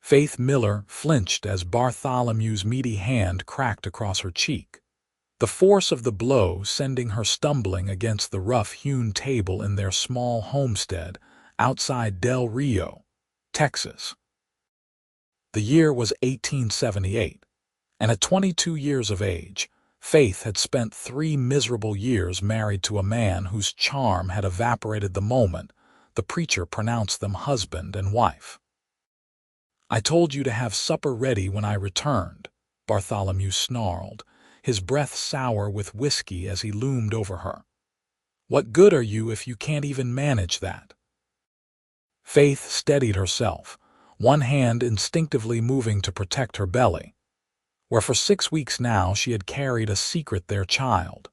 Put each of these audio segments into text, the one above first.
Faith Miller flinched as Bartholomew's meaty hand cracked across her cheek, the force of the blow sending her stumbling against the rough-hewn table in their small homestead outside Del Rio, Texas. The year was 1878, and at 22 years of age, Faith had spent 3 miserable years married to a man whose charm had evaporated the moment the preacher pronounced them husband and wife. "I told you to have supper ready when I returned," Bartholomew snarled, his breath sour with whiskey as he loomed over her. "What good are you if you can't even manage that?" Faith steadied herself, one hand instinctively moving to protect her belly, where for 6 weeks now she had carried a secret their child.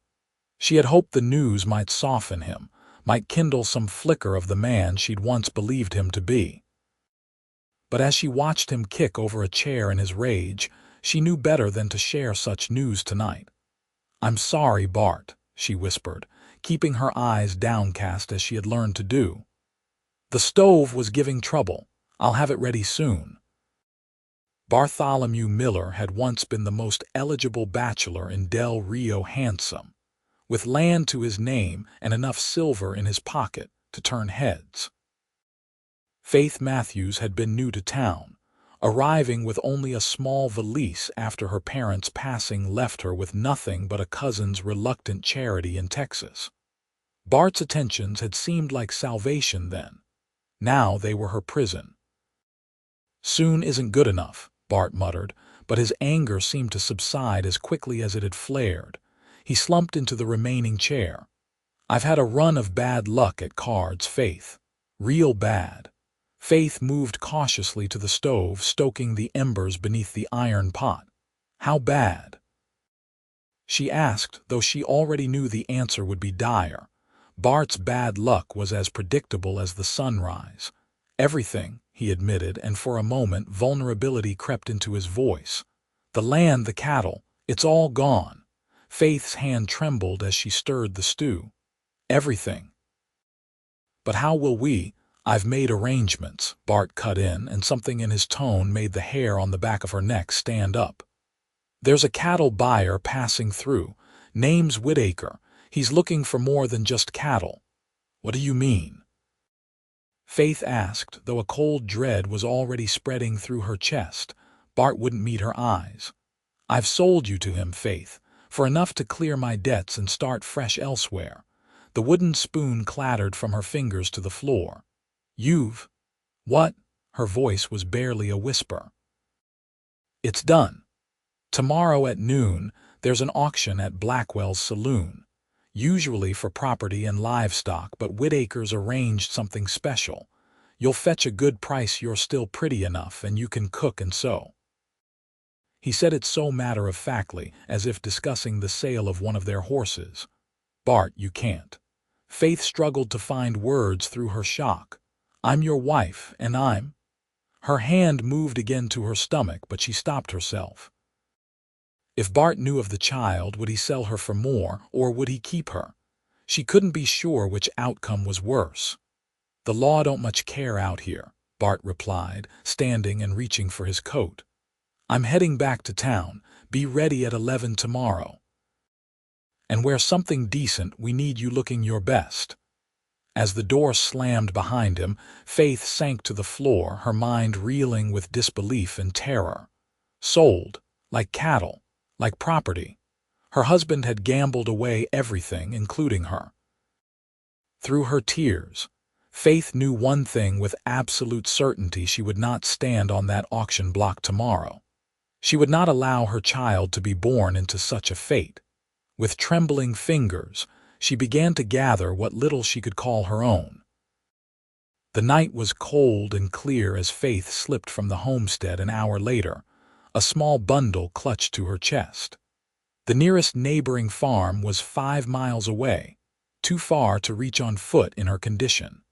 She had hoped the news might soften him, might kindle some flicker of the man she'd once believed him to be. But as she watched him kick over a chair in his rage, she knew better than to share such news tonight. "I'm sorry, Bart," she whispered, keeping her eyes downcast as she had learned to do. "The stove was giving trouble. I'll have it ready soon." Bartholomew Miller had once been the most eligible bachelor in Del Rio handsome, with land to his name and enough silver in his pocket to turn heads. Faith Matthews had been new to town, arriving with only a small valise after her parents' passing left her with nothing but a cousin's reluctant charity in Texas. Bart's attentions had seemed like salvation then. Now they were her prison. "Soon isn't good enough," Bart muttered, but his anger seemed to subside as quickly as it had flared. He slumped into the remaining chair. "I've had a run of bad luck at cards, Faith. Real bad." Faith moved cautiously to the stove, stoking the embers beneath the iron pot. "How bad?" she asked, though she already knew the answer would be dire. Bart's bad luck was as predictable as the sunrise. "Everything," he admitted, and for a moment vulnerability crept into his voice. "The land, the cattle, it's all gone." Faith's hand trembled as she stirred the stew. "Everything." "But how will we—" "I've made arrangements," Bart cut in, and something in his tone made the hair on the back of her neck stand up. "There's a cattle buyer passing through. Name's Whitaker. He's looking for more than just cattle." "What do you mean?" Faith asked, though a cold dread was already spreading through her chest. Bart wouldn't meet her eyes. "I've sold you to him, Faith, for enough to clear my debts and start fresh elsewhere." The wooden spoon clattered from her fingers to the floor. "You've—" "What?" Her voice was barely a whisper. "It's done. Tomorrow at noon, there's an auction at Blackwell's saloon. Usually for property and livestock, but Whitaker's arranged something special. You'll fetch a good price, you're still pretty enough, and you can cook and sew." He said it so matter-of-factly, as if discussing the sale of one of their horses. "Bart, you can't." Faith struggled to find words through her shock. "I'm your wife, and I'm—" Her hand moved again to her stomach, but she stopped herself. If Bart knew of the child, would he sell her for more, or would he keep her? She couldn't be sure which outcome was worse. "The law don't much care out here," Bart replied, standing and reaching for his coat. "I'm heading back to town. Be ready at 11 tomorrow. And wear something decent. We need you looking your best." As the door slammed behind him, Faith sank to the floor, her mind reeling with disbelief and terror. Sold, like cattle, like property. Her husband had gambled away everything, including her. Through her tears, Faith knew one thing with absolute certainty: she would not stand on that auction block tomorrow. She would not allow her child to be born into such a fate. With trembling fingers, she began to gather what little she could call her own. The night was cold and clear as Faith slipped from the homestead an hour later, a small bundle clutched to her chest. The nearest neighboring farm was 5 miles away, too far to reach on foot in her condition.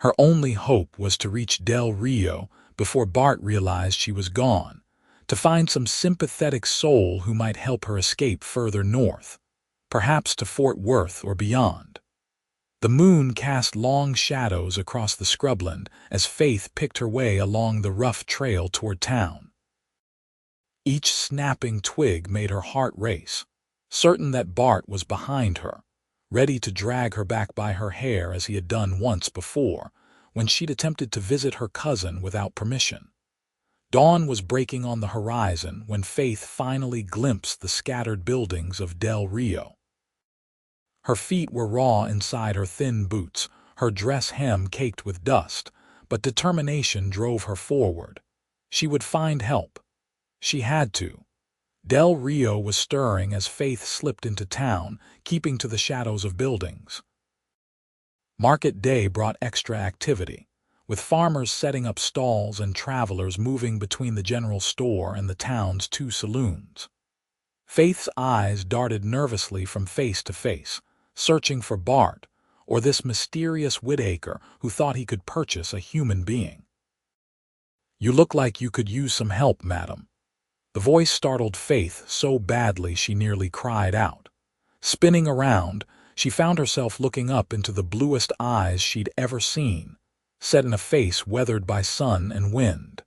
Her only hope was to reach Del Rio before Bart realized she was gone, to find some sympathetic soul who might help her escape further north, perhaps to Fort Worth or beyond. The moon cast long shadows across the scrubland as Faith picked her way along the rough trail toward town. Each snapping twig made her heart race, certain that Bart was behind her, ready to drag her back by her hair as he had done once before, when she'd attempted to visit her cousin without permission. Dawn was breaking on the horizon when Faith finally glimpsed the scattered buildings of Del Rio. Her feet were raw inside her thin boots, her dress hem caked with dust, but determination drove her forward. She would find help. She had to. Del Rio was stirring as Faith slipped into town, keeping to the shadows of buildings. Market day brought extra activity, with farmers setting up stalls and travelers moving between the general store and the town's two saloons. Faith's eyes darted nervously from face to face, searching for Bart, or this mysterious Whitaker who thought he could purchase a human being. "You look like you could use some help, madam." The voice startled Faith so badly she nearly cried out. Spinning around, she found herself looking up into the bluest eyes she'd ever seen, set in a face weathered by sun and wind.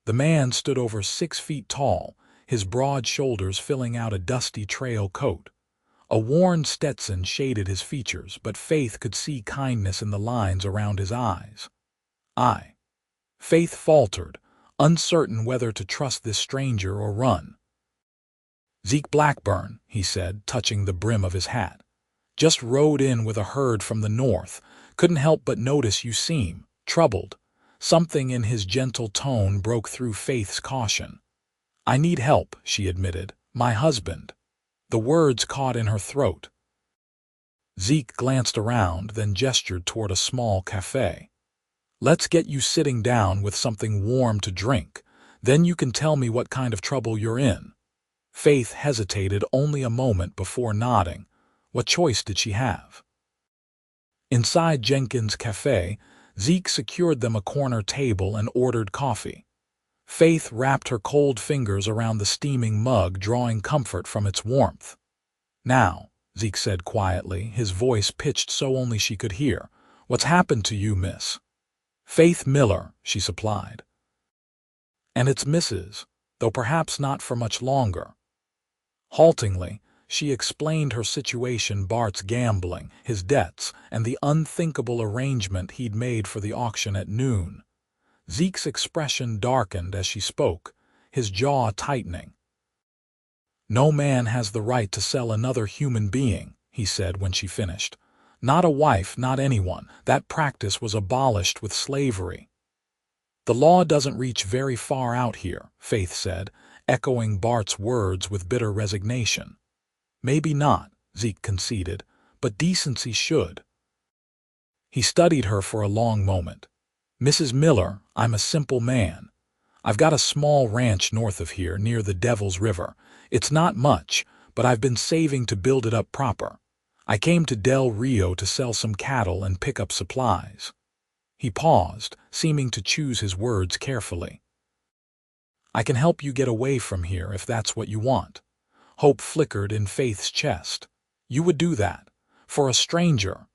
The man stood over 6 feet tall, his broad shoulders filling out a dusty trail coat. A worn Stetson shaded his features, but Faith could see kindness in the lines around his eyes. Faith faltered, uncertain whether to trust this stranger or run. "Zeke Blackburn," he said, touching the brim of his hat. "Just rode in with a herd from the north. Couldn't help but notice you seem troubled." Something in his gentle tone broke through Faith's caution. "I need help," she admitted. "My husband." The words caught in her throat. Zeke glanced around, then gestured toward a small cafe. "Let's get you sitting down with something warm to drink. Then you can tell me what kind of trouble you're in." Faith hesitated only a moment before nodding. What choice did she have? Inside Jenkins' cafe, Zeke secured them a corner table and ordered coffee. Faith wrapped her cold fingers around the steaming mug, drawing comfort from its warmth. "Now," Zeke said quietly, his voice pitched so only she could hear, "what's happened to you, miss?" "Faith Miller," she supplied. "And it's Mrs., though perhaps not for much longer." Haltingly, she explained her situation: Bart's gambling, his debts, and the unthinkable arrangement he'd made for the auction at noon. Zeke's expression darkened as she spoke, his jaw tightening. "No man has the right to sell another human being," he said when she finished. "Not a wife, not anyone. That practice was abolished with slavery." "The law doesn't reach very far out here," Faith said, echoing Bart's words with bitter resignation. "Maybe not," Zeke conceded, "but decency should." He studied her for a long moment. "Mrs. Miller, I'm a simple man. I've got a small ranch north of here near the Devil's River. It's not much, but I've been saving to build it up proper. I came to Del Rio to sell some cattle and pick up supplies." He paused, seeming to choose his words carefully. "I can help you get away from here if that's what you want." Hope flickered in Faith's chest. "You would do that? For a stranger?"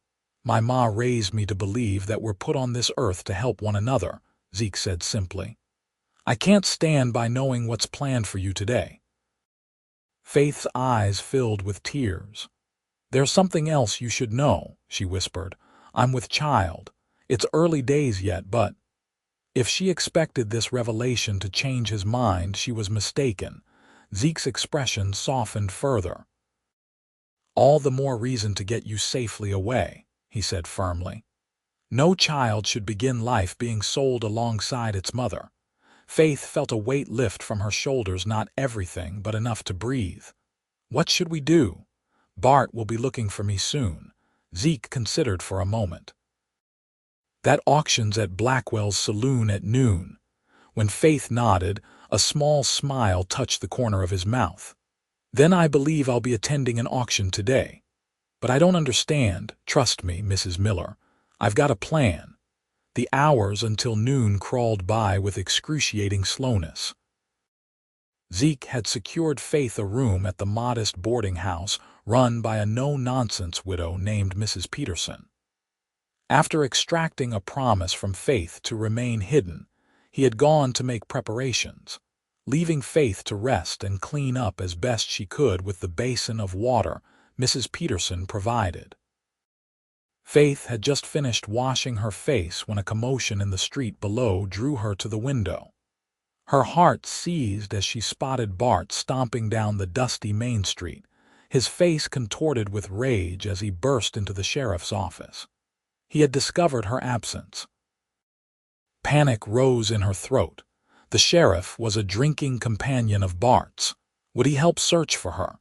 "My ma raised me to believe that we're put on this earth to help one another," Zeke said simply. "I can't stand by knowing what's planned for you today." Faith's eyes filled with tears. "There's something else you should know," she whispered. "I'm with child. It's early days yet, but—" If she expected this revelation to change his mind, she was mistaken. Zeke's expression softened further. "All the more reason to get you safely away," he said firmly. "No child should begin life being sold alongside its mother." Faith felt a weight lift from her shoulders, not everything, but enough to breathe. "What should we do?" "Bart will be looking for me soon." Zeke considered for a moment. "That auction's at Blackwell's saloon at noon." When Faith nodded, a small smile touched the corner of his mouth. "Then I believe I'll be attending an auction today. But I don't understand. Trust me, Mrs. Miller. I've got a plan." The hours until noon crawled by with excruciating slowness. Zeke had secured Faith a room at the modest boarding house run by a no-nonsense widow named Mrs. Peterson. After extracting a promise from Faith to remain hidden, he had gone to make preparations, leaving Faith to rest and clean up as best she could with the basin of water Mrs. Peterson provided. Faith had just finished washing her face when a commotion in the street below drew her to the window. Her heart seized as she spotted Bart stomping down the dusty Main Street, his face contorted with rage as he burst into the sheriff's office. He had discovered her absence. Panic rose in her throat. The sheriff was a drinking companion of Bart's. Would he help search for her?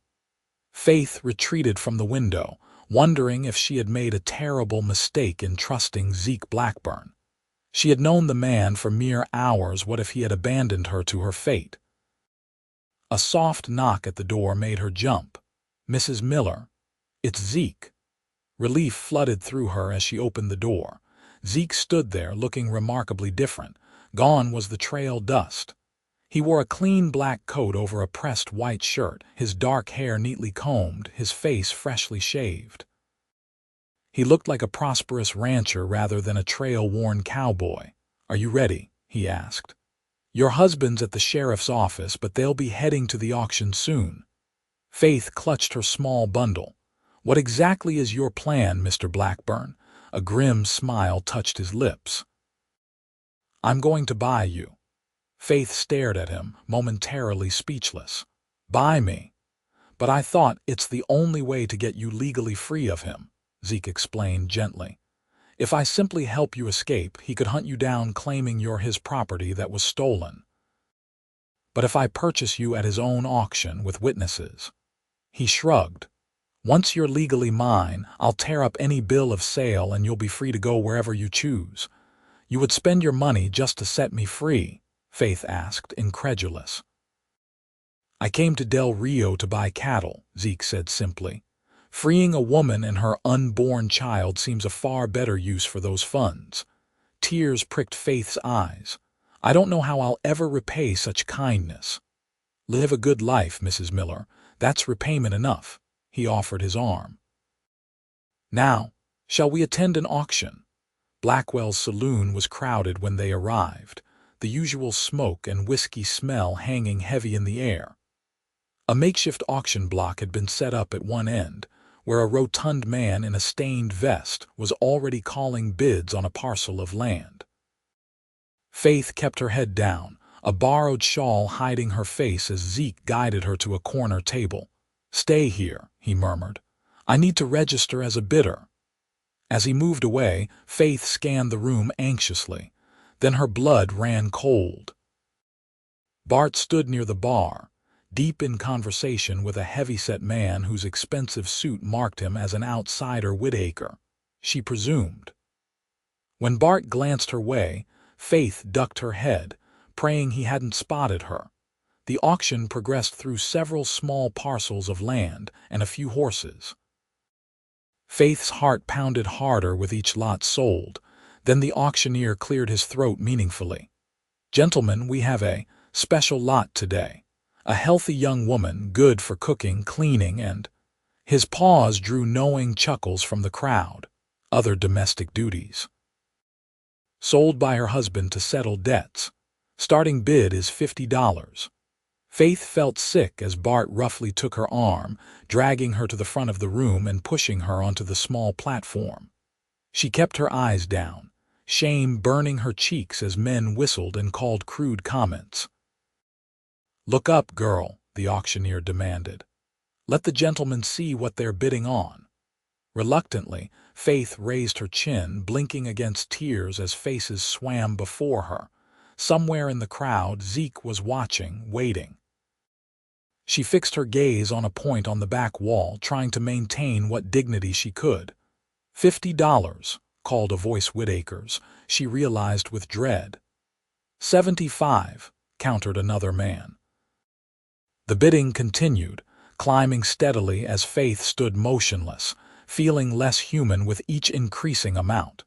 Faith retreated from the window, wondering if she had made a terrible mistake in trusting Zeke Blackburn. She had known the man for mere hours. What if he had abandoned her to her fate? A soft knock at the door made her jump. "Mrs. Miller, it's Zeke." Relief flooded through her as she opened the door. Zeke stood there looking remarkably different. Gone was the trail dust. He wore a clean black coat over a pressed white shirt, his dark hair neatly combed, his face freshly shaved. He looked like a prosperous rancher rather than a trail-worn cowboy. "Are you ready?" he asked. "Your husband's at the sheriff's office, but they'll be heading to the auction soon." Faith clutched her small bundle. "What exactly is your plan, Mr. Blackburn?" A grim smile touched his lips. "I'm going to buy you." Faith stared at him, momentarily speechless. "Buy me? But I thought it's the only way to get you legally free of him," Zeke explained gently. "If I simply help you escape, he could hunt you down claiming you're his property that was stolen. But if I purchase you at his own auction with witnesses—" He shrugged. "Once you're legally mine, I'll tear up any bill of sale and you'll be free to go wherever you choose." "You would spend your money just to set me free?" Faith asked, incredulous. "I came to Del Rio to buy cattle," Zeke said simply. "Freeing a woman and her unborn child seems a far better use for those funds." Tears pricked Faith's eyes. "I don't know how I'll ever repay such kindness." "Live a good life, Mrs. Miller. That's repayment enough." He offered his arm. "Now, shall we attend an auction?" Blackwell's saloon was crowded when they arrived, the usual smoke and whiskey smell hanging heavy in the air. A makeshift auction block had been set up at one end, where a rotund man in a stained vest was already calling bids on a parcel of land. Faith kept her head down, a borrowed shawl hiding her face as Zeke guided her to a corner table. "Stay here," he murmured. "I need to register as a bidder." As he moved away, Faith scanned the room anxiously. Then her blood ran cold. Bart stood near the bar, deep in conversation with a heavy-set man whose expensive suit marked him as an outsider Whitaker, she presumed. When Bart glanced her way, Faith ducked her head, praying he hadn't spotted her. The auction progressed through several small parcels of land and a few horses. Faith's heart pounded harder with each lot sold. Then the auctioneer cleared his throat meaningfully. "Gentlemen, we have a special lot today. A healthy young woman, good for cooking, cleaning, and—" His pause drew knowing chuckles from the crowd. "Other domestic duties. Sold by her husband to settle debts. Starting bid is $50. Faith felt sick as Bart roughly took her arm, dragging her to the front of the room and pushing her onto the small platform. She kept her eyes down, shame burning her cheeks as men whistled and called crude comments. "Look up, girl," the auctioneer demanded. "Let the gentlemen see what they're bidding on." Reluctantly, Faith raised her chin, blinking against tears as faces swam before her. Somewhere in the crowd, Zeke was watching, waiting. She fixed her gaze on a point on the back wall, trying to maintain what dignity she could. $50, called a voice Whitaker's, she realized with dread. 75, countered another man. The bidding continued, climbing steadily as Faith stood motionless, feeling less human with each increasing amount.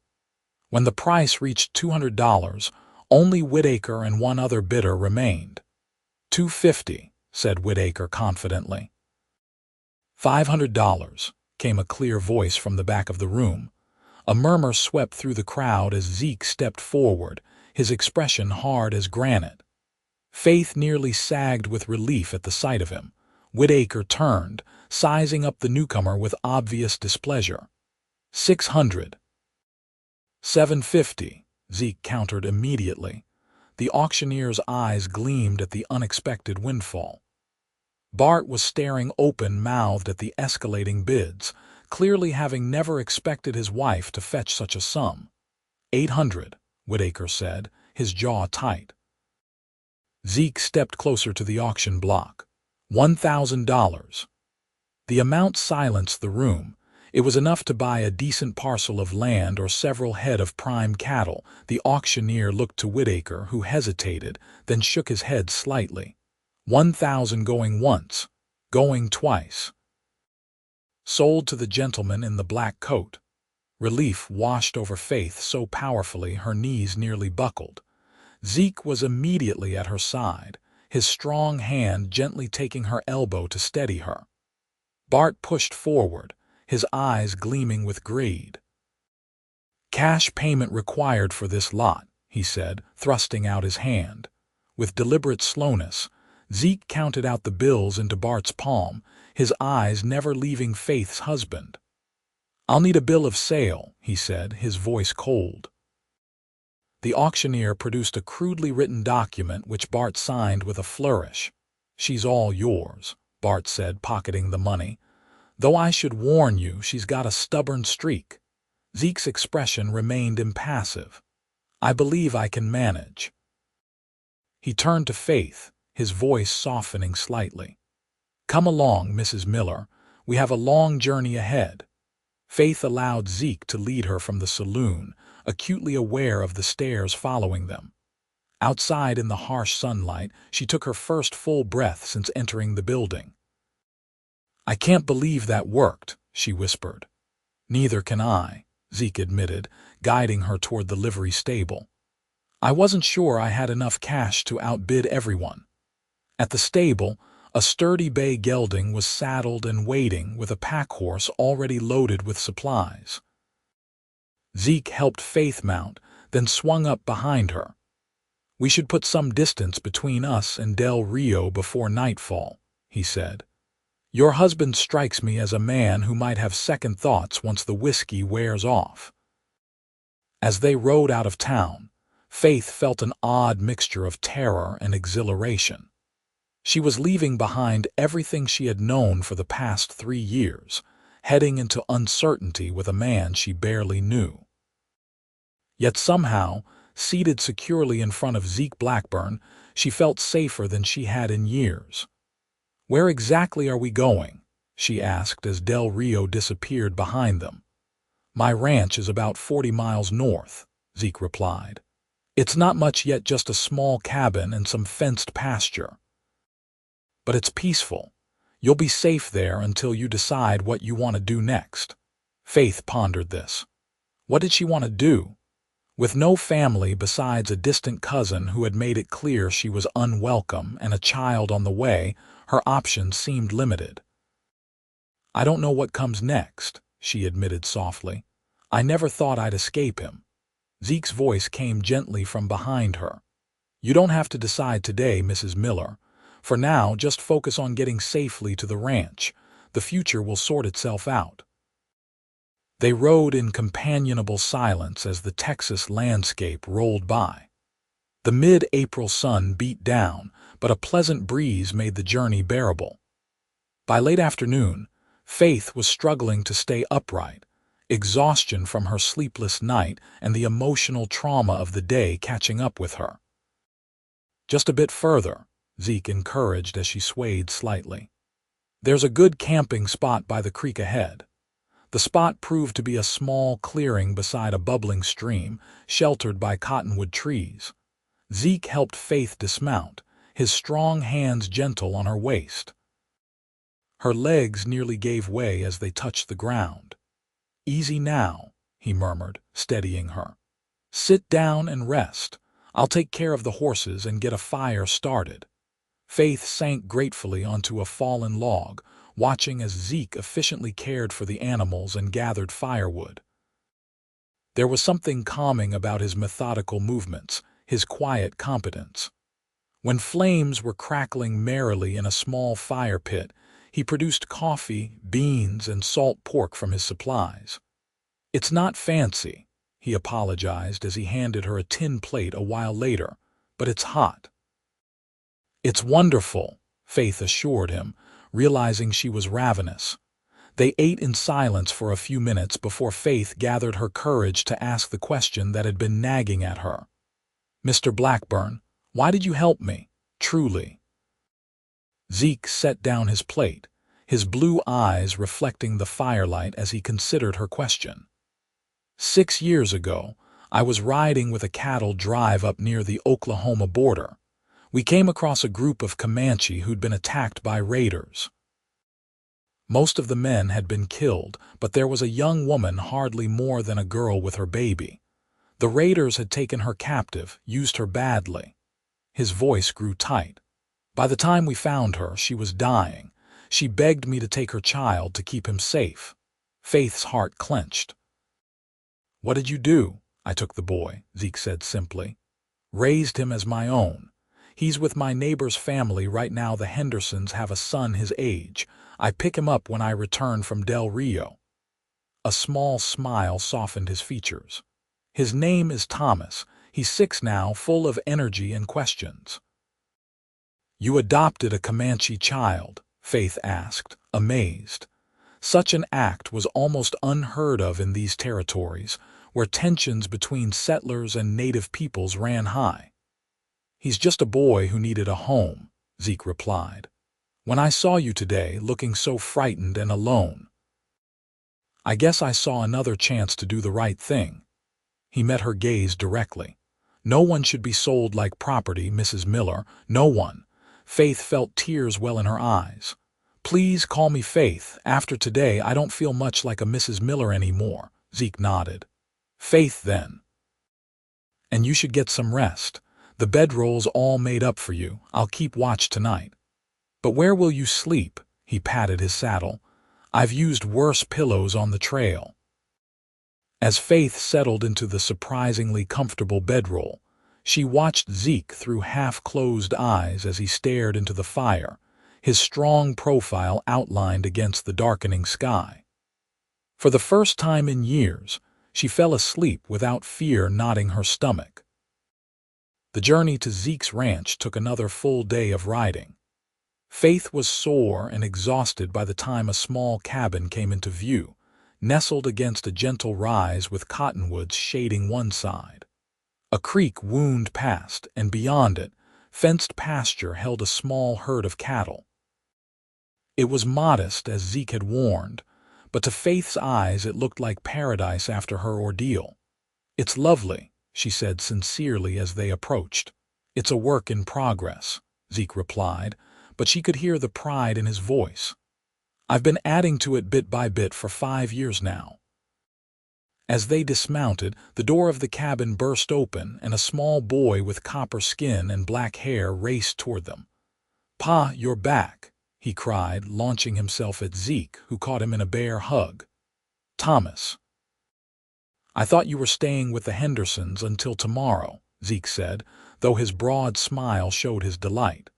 When the price reached $200, only Whitaker and one other bidder remained. $250, said Whitaker confidently. $500, came a clear voice from the back of the room. A murmur swept through the crowd as Zeke stepped forward, his expression hard as granite. Faith nearly sagged with relief at the sight of him. Whitaker turned, sizing up the newcomer with obvious displeasure. 600. 750, Zeke countered immediately. The auctioneer's eyes gleamed at the unexpected windfall. Bart was staring open-mouthed at the escalating bids, clearly having never expected his wife to fetch such a sum. 800, Whitaker said, his jaw tight. Zeke stepped closer to the auction block. $1,000. The amount silenced the room. It was enough to buy a decent parcel of land or several head of prime cattle. The auctioneer looked to Whitaker, who hesitated, then shook his head slightly. 1,000 going once, going twice. Sold to the gentleman in the black coat. Relief washed over Faith so powerfully her knees nearly buckled. Zeke was immediately at her side, his strong hand gently taking her elbow to steady her. Bart pushed forward, his eyes gleaming with greed. "Cash payment required for this lot," he said, thrusting out his hand. With deliberate slowness, Zeke counted out the bills into Bart's palm, his eyes never leaving Faith's husband. "I'll need a bill of sale," he said, his voice cold. The auctioneer produced a crudely written document which Bart signed with a flourish. "She's all yours," Bart said, pocketing the money. "Though I should warn you, she's got a stubborn streak." Zeke's expression remained impassive. "I believe I can manage." He turned to Faith, his voice softening slightly. "Come along, Mrs. Miller. We have a long journey ahead." Faith allowed Zeke to lead her from the saloon, acutely aware of the stares following them. Outside in the harsh sunlight, she took her first full breath since entering the building. "I can't believe that worked," she whispered. "Neither can I," Zeke admitted, guiding her toward the livery stable. "I wasn't sure I had enough cash to outbid everyone." At the stable, a sturdy bay gelding was saddled and waiting with a pack horse already loaded with supplies. Zeke helped Faith mount, then swung up behind her. "We should put some distance between us and Del Rio before nightfall," he said. "Your husband strikes me as a man who might have second thoughts once the whiskey wears off." As they rode out of town, Faith felt an odd mixture of terror and exhilaration. She was leaving behind everything she had known for the past 3 years, heading into uncertainty with a man she barely knew. Yet somehow, seated securely in front of Zeke Blackburn, she felt safer than she had in years. "Where exactly are we going?" she asked as Del Rio disappeared behind them. "My ranch is about 40 miles north," Zeke replied. "It's not much yet, just a small cabin and some fenced pasture. But it's peaceful. You'll be safe there until you decide what you want to do next." Faith pondered this. What did she want to do? With no family besides a distant cousin who had made it clear she was unwelcome and a child on the way, her options seemed limited. "I don't know what comes next," she admitted softly. "I never thought I'd escape him." Zeke's voice came gently from behind her. "You don't have to decide today, Mrs. Miller. For now, just focus on getting safely to the ranch. The future will sort itself out." They rode in companionable silence as the Texas landscape rolled by. The mid-April sun beat down, but a pleasant breeze made the journey bearable. By late afternoon, Faith was struggling to stay upright, exhaustion from her sleepless night and the emotional trauma of the day catching up with her. "Just a bit further," Zeke encouraged as she swayed slightly. "There's a good camping spot by the creek ahead." The spot proved to be a small clearing beside a bubbling stream, sheltered by cottonwood trees. Zeke helped Faith dismount, his strong hands gentle on her waist. Her legs nearly gave way as they touched the ground. "Easy now," he murmured, steadying her. "Sit down and rest. I'll take care of the horses and get a fire started." Faith sank gratefully onto a fallen log, watching as Zeke efficiently cared for the animals and gathered firewood. There was something calming about his methodical movements, his quiet competence. When flames were crackling merrily in a small fire pit, he produced coffee, beans, and salt pork from his supplies. "It's not fancy," he apologized as he handed her a tin plate a while later, "but it's hot." "It's wonderful," Faith assured him, realizing she was ravenous. They ate in silence for a few minutes before Faith gathered her courage to ask the question that had been nagging at her. "Mr. Blackburn, why did you help me, truly?" Zeke set down his plate, his blue eyes reflecting the firelight as he considered her question. 6 years ago, I was riding with a cattle drive up near the Oklahoma border. We came across a group of Comanche who'd been attacked by raiders. Most of the men had been killed, but there was a young woman hardly more than a girl with her baby. The raiders had taken her captive, used her badly. His voice grew tight. By the time we found her, she was dying. She begged me to take her child to keep him safe. Faith's heart clenched. "What did you do?" "I took the boy," Zeke said simply. "Raised him as my own. He's with my neighbor's family right now. The Hendersons have a son his age. I pick him up when I return from Del Rio." A small smile softened his features. "His name is Thomas. He's 6 now, full of energy and questions." "You adopted a Comanche child?" Faith asked, amazed. Such an act was almost unheard of in these territories, where tensions between settlers and native peoples ran high. "He's just a boy who needed a home," Zeke replied. "When I saw you today, looking so frightened and alone, I guess I saw another chance to do the right thing." He met her gaze directly. "No one should be sold like property, Mrs. Miller. No one." Faith felt tears well in her eyes. "Please call me Faith. After today, I don't feel much like a Mrs. Miller anymore." Zeke nodded. "Faith, then. And you should get some rest. The bedroll's all made up for you. I'll keep watch tonight." "But where will you sleep?" He patted his saddle. "I've used worse pillows on the trail." As Faith settled into the surprisingly comfortable bedroll, she watched Zeke through half-closed eyes as he stared into the fire, his strong profile outlined against the darkening sky. For the first time in years, she fell asleep without fear knotting her stomach. The journey to Zeke's ranch took another full day of riding. Faith was sore and exhausted by the time a small cabin came into view, nestled against a gentle rise with cottonwoods shading one side. A creek wound past, and beyond it, fenced pasture held a small herd of cattle. It was modest, as Zeke had warned, but to Faith's eyes it looked like paradise after her ordeal. "It's lovely," she said sincerely as they approached. "It's a work in progress," Zeke replied, but she could hear the pride in his voice. "I've been adding to it bit by bit for 5 years now." As they dismounted, the door of the cabin burst open and a small boy with copper skin and black hair raced toward them. "Pa, you're back," he cried, launching himself at Zeke, who caught him in a bear hug. "Thomas." "I thought you were staying with the Hendersons until tomorrow," Zeke said, though his broad smile showed his delight.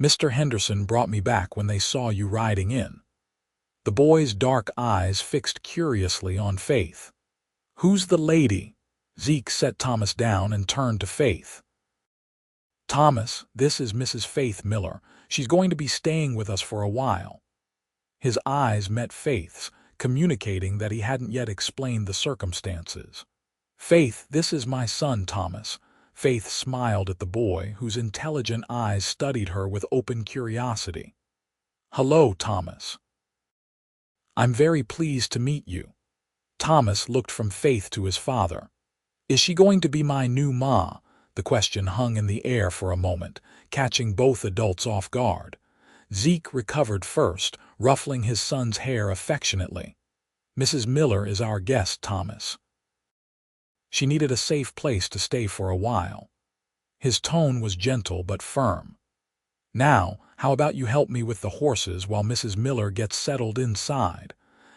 "Mr. Henderson brought me back when they saw you riding in." The boy's dark eyes fixed curiously on Faith. "Who's the lady?" Zeke set Thomas down and turned to Faith. "Thomas, this is Mrs. Faith Miller. She's going to be staying with us for a while." His eyes met Faith's, communicating that he hadn't yet explained the circumstances. "Faith, this is my son, Thomas." Faith smiled at the boy, whose intelligent eyes studied her with open curiosity. "Hello, Thomas. I'm very pleased to meet you." Thomas looked from Faith to his father. "Is she going to be my new ma?" The question hung in the air for a moment, catching both adults off guard. Zeke recovered first, ruffling his son's hair affectionately. "Mrs. Miller is our guest, Thomas. She needed a safe place to stay for a while." His tone was gentle but firm. Now, how about you help me with the horses while Mrs. Miller gets settled inside?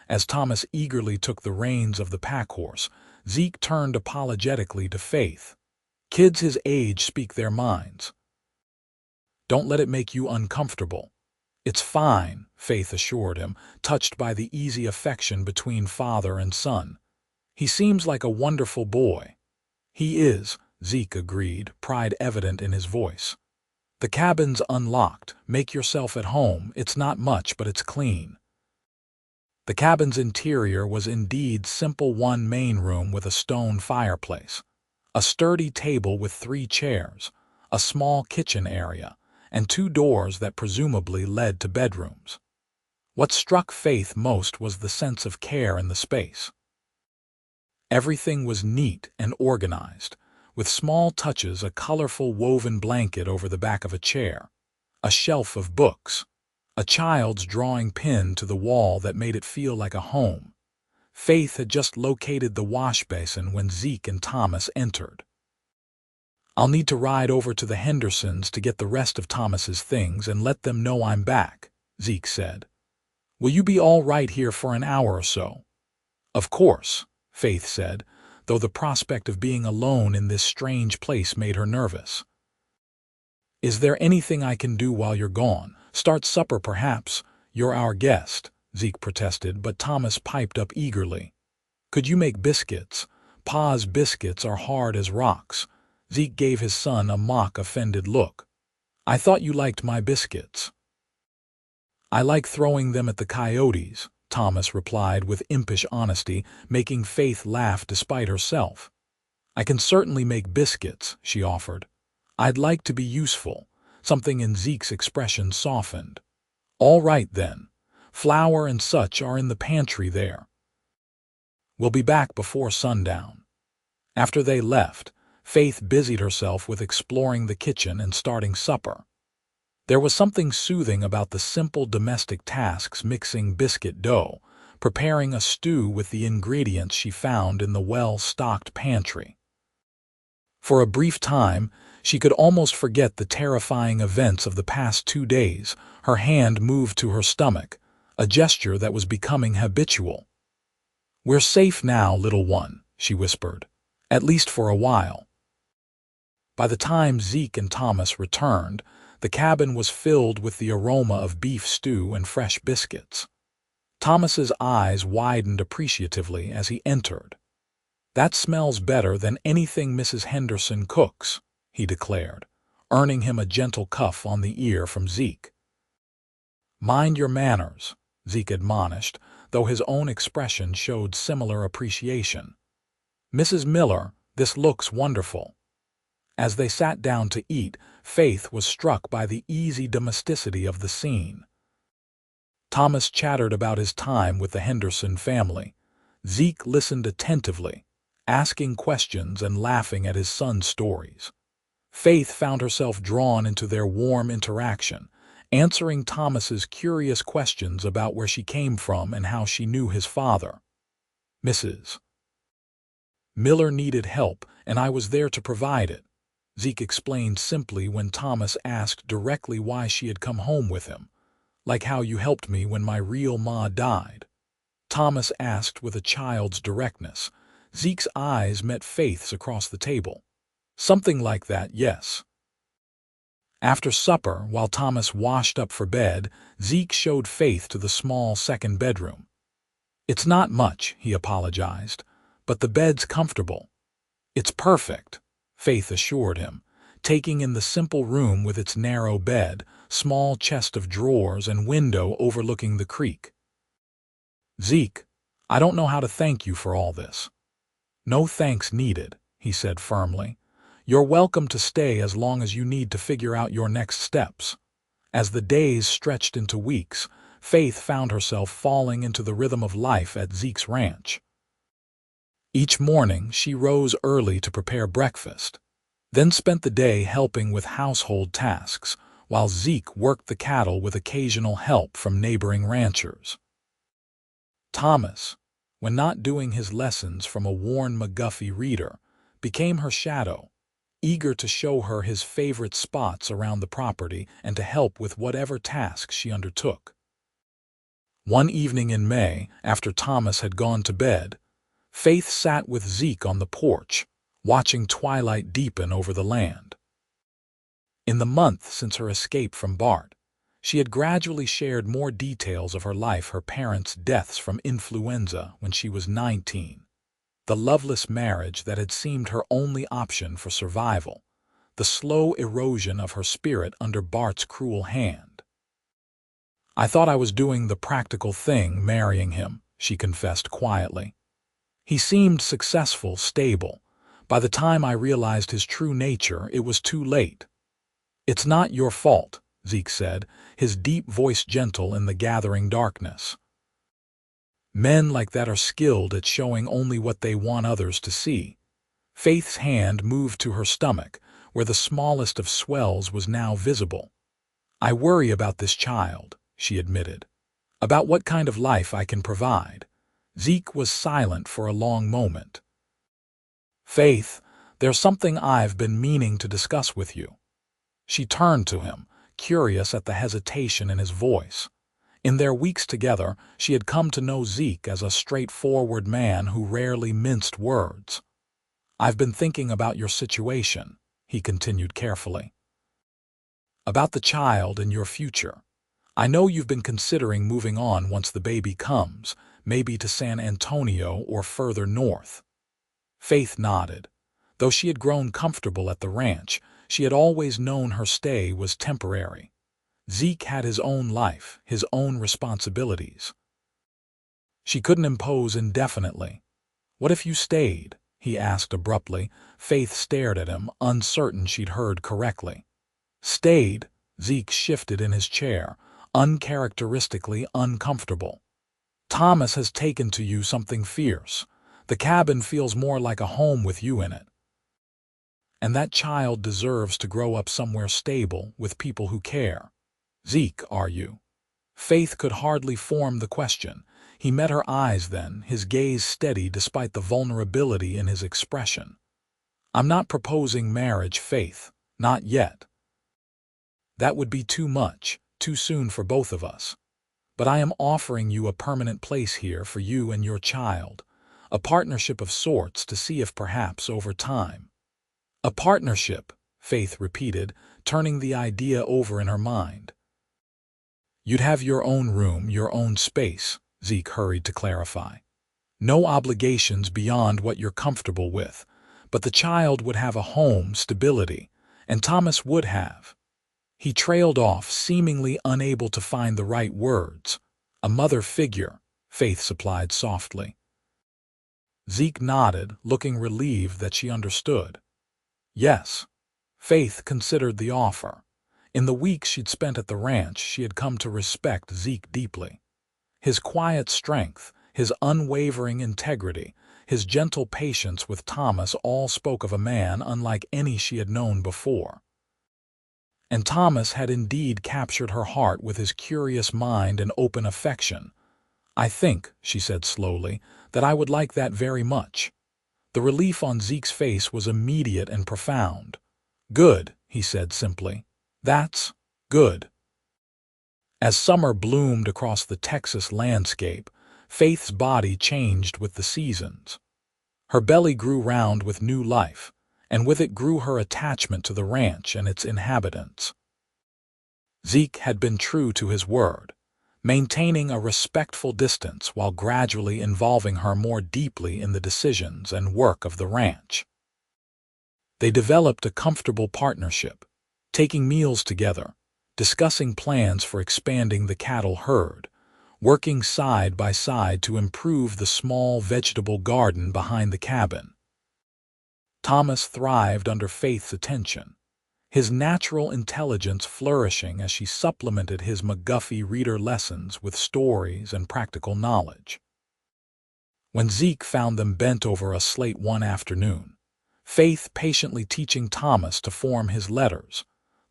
As Thomas eagerly took the reins of the pack horse, Zeke turned apologetically to Faith. Kids his age speak their minds. Don't let it make you uncomfortable. It's fine, Faith assured him, touched by the easy affection between father and son. He seems like a wonderful boy. He is, Zeke agreed, pride evident in his voice. The cabin's unlocked. Make yourself at home. It's not much, but it's clean. The cabin's interior was indeed simple, one main room with a stone fireplace, a sturdy table with 3 chairs, a small kitchen area, and 2 doors that presumably led to bedrooms. What struck Faith most was the sense of care in the space. Everything was neat and organized, with small touches: a colorful woven blanket over the back of a chair, a shelf of books, a child's drawing pinned to the wall that made it feel like a home. Faith had just located the wash basin when Zeke and Thomas entered. "I'll need to ride over to the Hendersons to get the rest of Thomas's things and let them know I'm back," Zeke said. "Will you be all right here for an hour or so?" "Of course," Faith said, though the prospect of being alone in this strange place made her nervous. "Is there anything I can do while you're gone? Start supper, perhaps? You're our guest," Zeke protested, but Thomas piped up eagerly. "Could you make biscuits? Pa's biscuits are hard as rocks." Zeke gave his son a mock-offended look. "I thought you liked my biscuits." "I like throwing them at the coyotes," Thomas replied with impish honesty, making Faith laugh despite herself. "I can certainly make biscuits," she offered. "I'd like to be useful." Something in Zeke's expression softened. "All right, then. Flour and such are in the pantry there. We'll be back before sundown." After they left, Faith busied herself with exploring the kitchen and starting supper. There was something soothing about the simple domestic tasks: mixing biscuit dough, preparing a stew with the ingredients she found in the well-stocked pantry. For a brief time, she could almost forget the terrifying events of the past 2 days. Her hand moved to her stomach, a gesture that was becoming habitual. "We're safe now, little one," she whispered, "at least for a while." By the time Zeke and Thomas returned, the cabin was filled with the aroma of beef stew and fresh biscuits. Thomas's eyes widened appreciatively as he entered. "That smells better than anything Mrs. Henderson cooks," he declared, earning him a gentle cuff on the ear from Zeke. "Mind your manners," Zeke admonished, though his own expression showed similar appreciation. "Mrs. Miller, this looks wonderful." As they sat down to eat, Faith was struck by the easy domesticity of the scene. Thomas chattered about his time with the Henderson family. Zeke listened attentively, asking questions and laughing at his son's stories. Faith found herself drawn into their warm interaction, answering Thomas's curious questions about where she came from and how she knew his father. "Mrs. Miller needed help, and I was there to provide it," Zeke explained simply when Thomas asked directly why she had come home with him. "Like how you helped me when my real ma died?" Thomas asked with a child's directness. Zeke's eyes met Faith's across the table. "Something like that, yes." After supper, while Thomas washed up for bed, Zeke showed Faith to the small second bedroom. "It's not much," he apologized, "but the bed's comfortable." "It's perfect," Faith assured him, taking in the simple room with its narrow bed, small chest of drawers, and window overlooking the creek. "Zeke, I don't know how to thank you for all this." "No thanks needed," he said firmly. "You're welcome to stay as long as you need to figure out your next steps." As the days stretched into weeks, Faith found herself falling into the rhythm of life at Zeke's ranch. Each morning she rose early to prepare breakfast, then spent the day helping with household tasks, while Zeke worked the cattle with occasional help from neighboring ranchers. Thomas, when not doing his lessons from a worn McGuffey reader, became her shadow, eager to show her his favorite spots around the property and to help with whatever tasks she undertook. One evening in May, after Thomas had gone to bed, Faith sat with Zeke on the porch, watching twilight deepen over the land. In the month since her escape from Bart, she had gradually shared more details of her life, her parents' deaths from influenza when she was 19, the loveless marriage that had seemed her only option for survival, the slow erosion of her spirit under Bart's cruel hand. "I thought I was doing the practical thing marrying him," she confessed quietly. "He seemed successful, stable. By the time I realized his true nature, it was too late." "It's not your fault," Zeke said, his deep voice gentle in the gathering darkness. "Men like that are skilled at showing only what they want others to see." Faith's hand moved to her stomach, where the smallest of swells was now visible. "I worry about this child," she admitted. "About what kind of life I can provide." Zeke was silent for a long moment. "Faith, there's something I've been meaning to discuss with you." She turned to him, curious at the hesitation in his voice. In their weeks together, she had come to know Zeke as a straightforward man who rarely minced words. "I've been thinking about your situation," he continued carefully. "About the child and your future. I know you've been considering moving on once the baby comes, maybe to San Antonio or further north." Faith nodded. Though she had grown comfortable at the ranch, she had always known her stay was temporary. Zeke had his own life, his own responsibilities. She couldn't impose indefinitely. "What if you stayed?" he asked abruptly. Faith stared at him, uncertain she'd heard correctly. "Stayed?" Zeke shifted in his chair, uncharacteristically uncomfortable. "Thomas has taken to you something fierce. The cabin feels more like a home with you in it. And that child deserves to grow up somewhere stable, with people who care." "Zeke, are you?" Faith could hardly form the question. He met her eyes then, his gaze steady despite the vulnerability in his expression. "I'm not proposing marriage, Faith. Not yet. That would be too much, too soon for both of us. But I am offering you a permanent place here for you and your child, a partnership of sorts to see if perhaps over time." "A partnership," Faith repeated, turning the idea over in her mind. "You'd have your own room, your own space," Zeke hurried to clarify. "No obligations beyond what you're comfortable with, but the child would have a home, stability, and Thomas would have." He trailed off, seemingly unable to find the right words. "A mother figure," Faith supplied softly. Zeke nodded, looking relieved that she understood. "Yes." Faith considered the offer. In the weeks she'd spent at the ranch, she had come to respect Zeke deeply. His quiet strength, his unwavering integrity, his gentle patience with Thomas all spoke of a man unlike any she had known before. And Thomas had indeed captured her heart with his curious mind and open affection. "I think," she said slowly, "that I would like that very much." The relief on Zeke's face was immediate and profound. "Good," he said simply. "That's good." As summer bloomed across the Texas landscape, Faith's body changed with the seasons. Her belly grew round with new life, and with it grew her attachment to the ranch and its inhabitants. Zeke had been true to his word, maintaining a respectful distance while gradually involving her more deeply in the decisions and work of the ranch. They developed a comfortable partnership, taking meals together, discussing plans for expanding the cattle herd, working side by side to improve the small vegetable garden behind the cabin. Thomas thrived under Faith's attention, his natural intelligence flourishing as she supplemented his McGuffey reader lessons with stories and practical knowledge. When Zeke found them bent over a slate one afternoon, Faith patiently teaching Thomas to form his letters,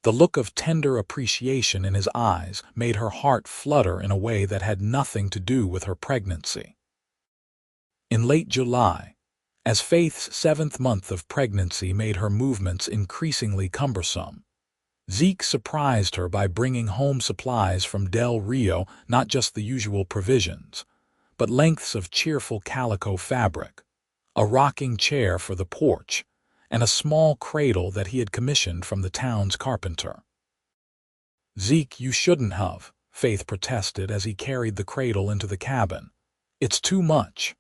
the look of tender appreciation in his eyes made her heart flutter in a way that had nothing to do with her pregnancy. In late July, As Faith's 7th month of pregnancy made her movements increasingly cumbersome, Zeke surprised her by bringing home supplies from Del Rio, not just the usual provisions, but lengths of cheerful calico fabric, a rocking chair for the porch, and a small cradle that he had commissioned from the town's carpenter. "Zeke, you shouldn't have," Faith protested as he carried the cradle into the cabin. "It's too much."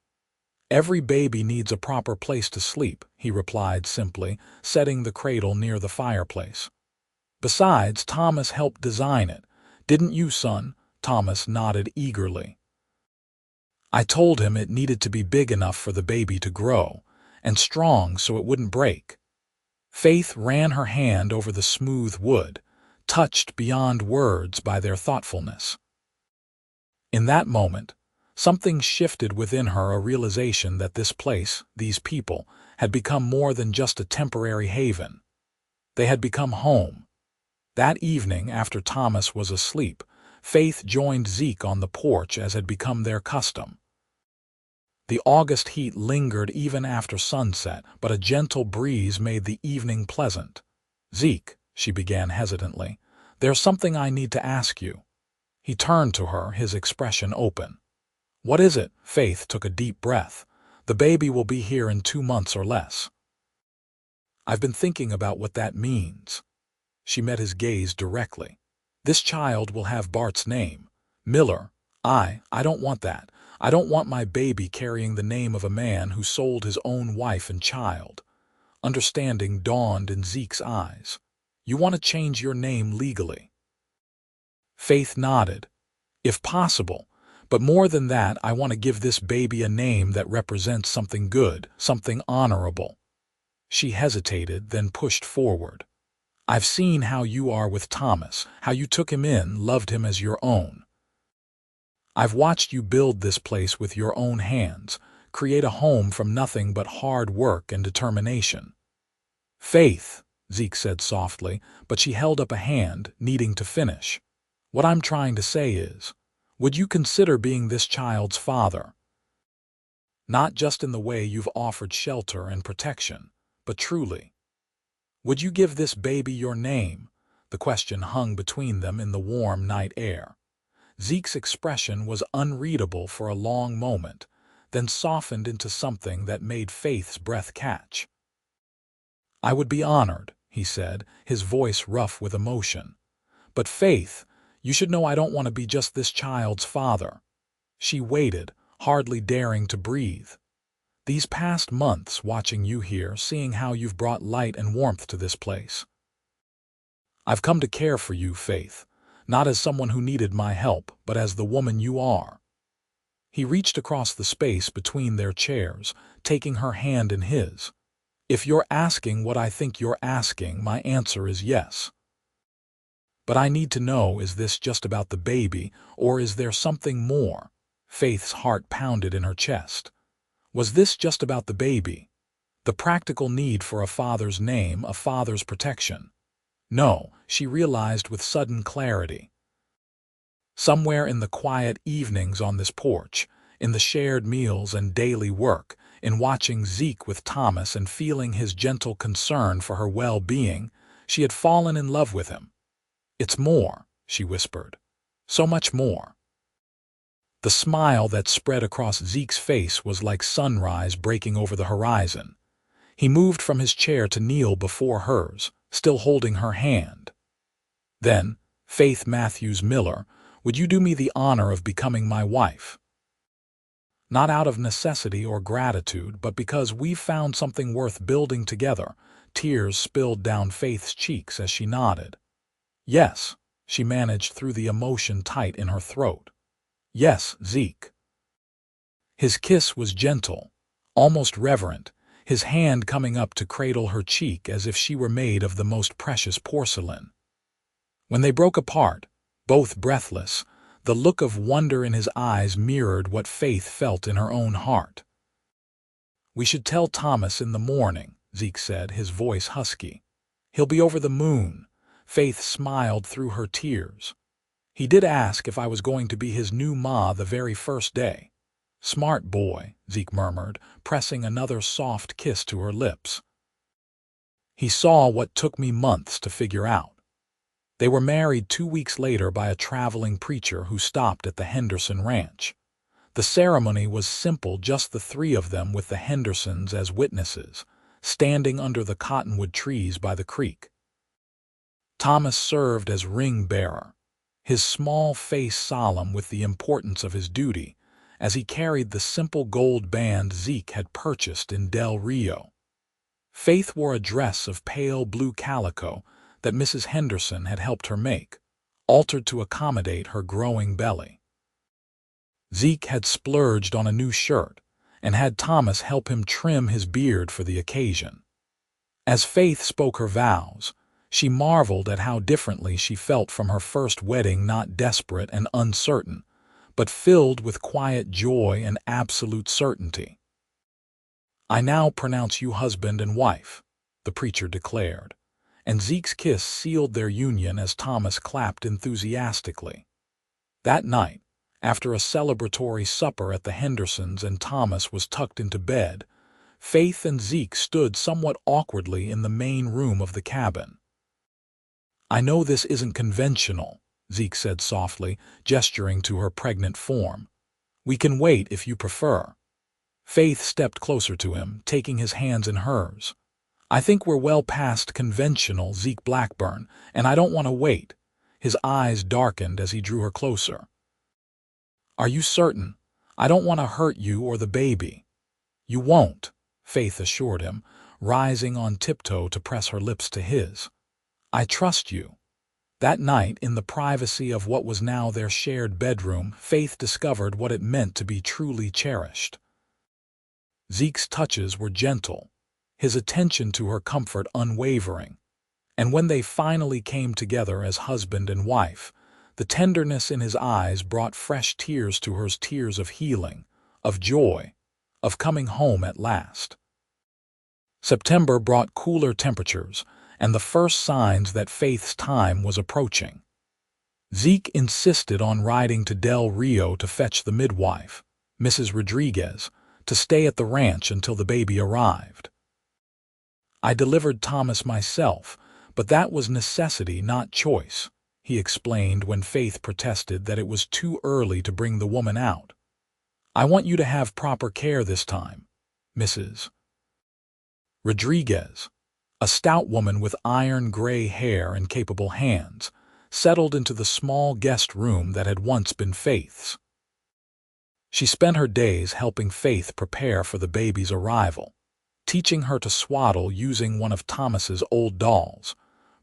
"Every baby needs a proper place to sleep," he replied simply, setting the cradle near the fireplace. "Besides, Thomas helped design it. Didn't you, son?" Thomas nodded eagerly. "I told him it needed to be big enough for the baby to grow, and strong so it wouldn't break." Faith ran her hand over the smooth wood, touched beyond words by their thoughtfulness. In that moment, something shifted within her, a realization that this place, these people, had become more than just a temporary haven. They had become home. That evening, after Thomas was asleep, Faith joined Zeke on the porch as had become their custom. The August heat lingered even after sunset, but a gentle breeze made the evening pleasant. "Zeke," she began hesitantly, "there's something I need to ask you." He turned to her, his expression open. "What is it?" Faith took a deep breath. "The baby will be here in 2 months or less." "I've been thinking about what that means." She met his gaze directly. "This child will have Bart's name. Miller. I don't want that. I don't want my baby carrying the name of a man who sold his own wife and child." Understanding dawned in Zeke's eyes. "You want to change your name legally?" Faith nodded. "If possible. But more than that, I want to give this baby a name that represents something good, something honorable." She hesitated, then pushed forward. "I've seen how you are with Thomas, how you took him in, loved him as your own. I've watched you build this place with your own hands, create a home from nothing but hard work and determination." "Faith," Zeke said softly, but she held up a hand, needing to finish. "What I'm trying to say is, would you consider being this child's father? Not just in the way you've offered shelter and protection, but truly. Would you give this baby your name?" The question hung between them in the warm night air. Zeke's expression was unreadable for a long moment, then softened into something that made Faith's breath catch. "I would be honored," he said, his voice rough with emotion. "But Faith, you should know I don't want to be just this child's father." She waited, hardly daring to breathe. "These past months, watching you here, seeing how you've brought light and warmth to this place. I've come to care for you, Faith, not as someone who needed my help, but as the woman you are." He reached across the space between their chairs, taking her hand in his. "If you're asking what I think you're asking, my answer is yes. But I need to know, is this just about the baby, or is there something more?" Faith's heart pounded in her chest. Was this just about the baby? The practical need for a father's name, a father's protection? No, she realized with sudden clarity. Somewhere in the quiet evenings on this porch, in the shared meals and daily work, in watching Zeke with Thomas and feeling his gentle concern for her well-being, she had fallen in love with him. "It's more," she whispered. "So much more." The smile that spread across Zeke's face was like sunrise breaking over the horizon. He moved from his chair to kneel before hers, still holding her hand. "Then, Faith Matthews Miller, would you do me the honor of becoming my wife? Not out of necessity or gratitude, but because we've found something worth building together." Tears spilled down Faith's cheeks as she nodded. "Yes," she managed through the emotion tight in her throat. "Yes, Zeke." His kiss was gentle, almost reverent, his hand coming up to cradle her cheek as if she were made of the most precious porcelain. When they broke apart, both breathless, the look of wonder in his eyes mirrored what Faith felt in her own heart. "We should tell Thomas in the morning," Zeke said, his voice husky. "He'll be over the moon." Faith smiled through her tears. "He did ask if I was going to be his new ma the very first day." Smart boy, Zeke murmured, pressing another soft kiss to her lips. He saw what took me months to figure out. They were married 2 weeks later by a traveling preacher who stopped at the Henderson Ranch. The ceremony was simple, just the three of them with the Hendersons as witnesses, standing under the cottonwood trees by the creek. Thomas served as ring bearer, his small face solemn with the importance of his duty, as he carried the simple gold band Zeke had purchased in Del Rio. Faith wore a dress of pale blue calico that Mrs. Henderson had helped her make, altered to accommodate her growing belly. Zeke had splurged on a new shirt and had Thomas help him trim his beard for the occasion. As Faith spoke her vows, she marveled at how differently she felt from her first wedding, not desperate and uncertain, but filled with quiet joy and absolute certainty. "I now pronounce you husband and wife," the preacher declared, and Zeke's kiss sealed their union as Thomas clapped enthusiastically. That night, after a celebratory supper at the Hendersons and Thomas was tucked into bed, Faith and Zeke stood somewhat awkwardly in the main room of the cabin. "I know this isn't conventional," Zeke said softly, gesturing to her pregnant form. "We can wait if you prefer." Faith stepped closer to him, taking his hands in hers. "I think we're well past conventional, Zeke Blackburn, and I don't want to wait." His eyes darkened as he drew her closer. "Are you certain? I don't want to hurt you or the baby." "You won't," Faith assured him, rising on tiptoe to press her lips to his. "I trust you." That night, in the privacy of what was now their shared bedroom, Faith discovered what it meant to be truly cherished. Zeke's touches were gentle, his attention to her comfort unwavering, and when they finally came together as husband and wife, the tenderness in his eyes brought fresh tears to her, tears of healing, of joy, of coming home at last. September brought cooler temperatures and the first signs that Faith's time was approaching. Zeke insisted on riding to Del Rio to fetch the midwife, Mrs. Rodriguez, to stay at the ranch until the baby arrived. "I delivered Thomas myself, but that was necessity, not choice," he explained when Faith protested that it was too early to bring the woman out. "I want you to have proper care this time, Mrs. Rodriguez." A stout woman with iron-gray hair and capable hands, settled into the small guest room that had once been Faith's. She spent her days helping Faith prepare for the baby's arrival, teaching her to swaddle using one of Thomas's old dolls,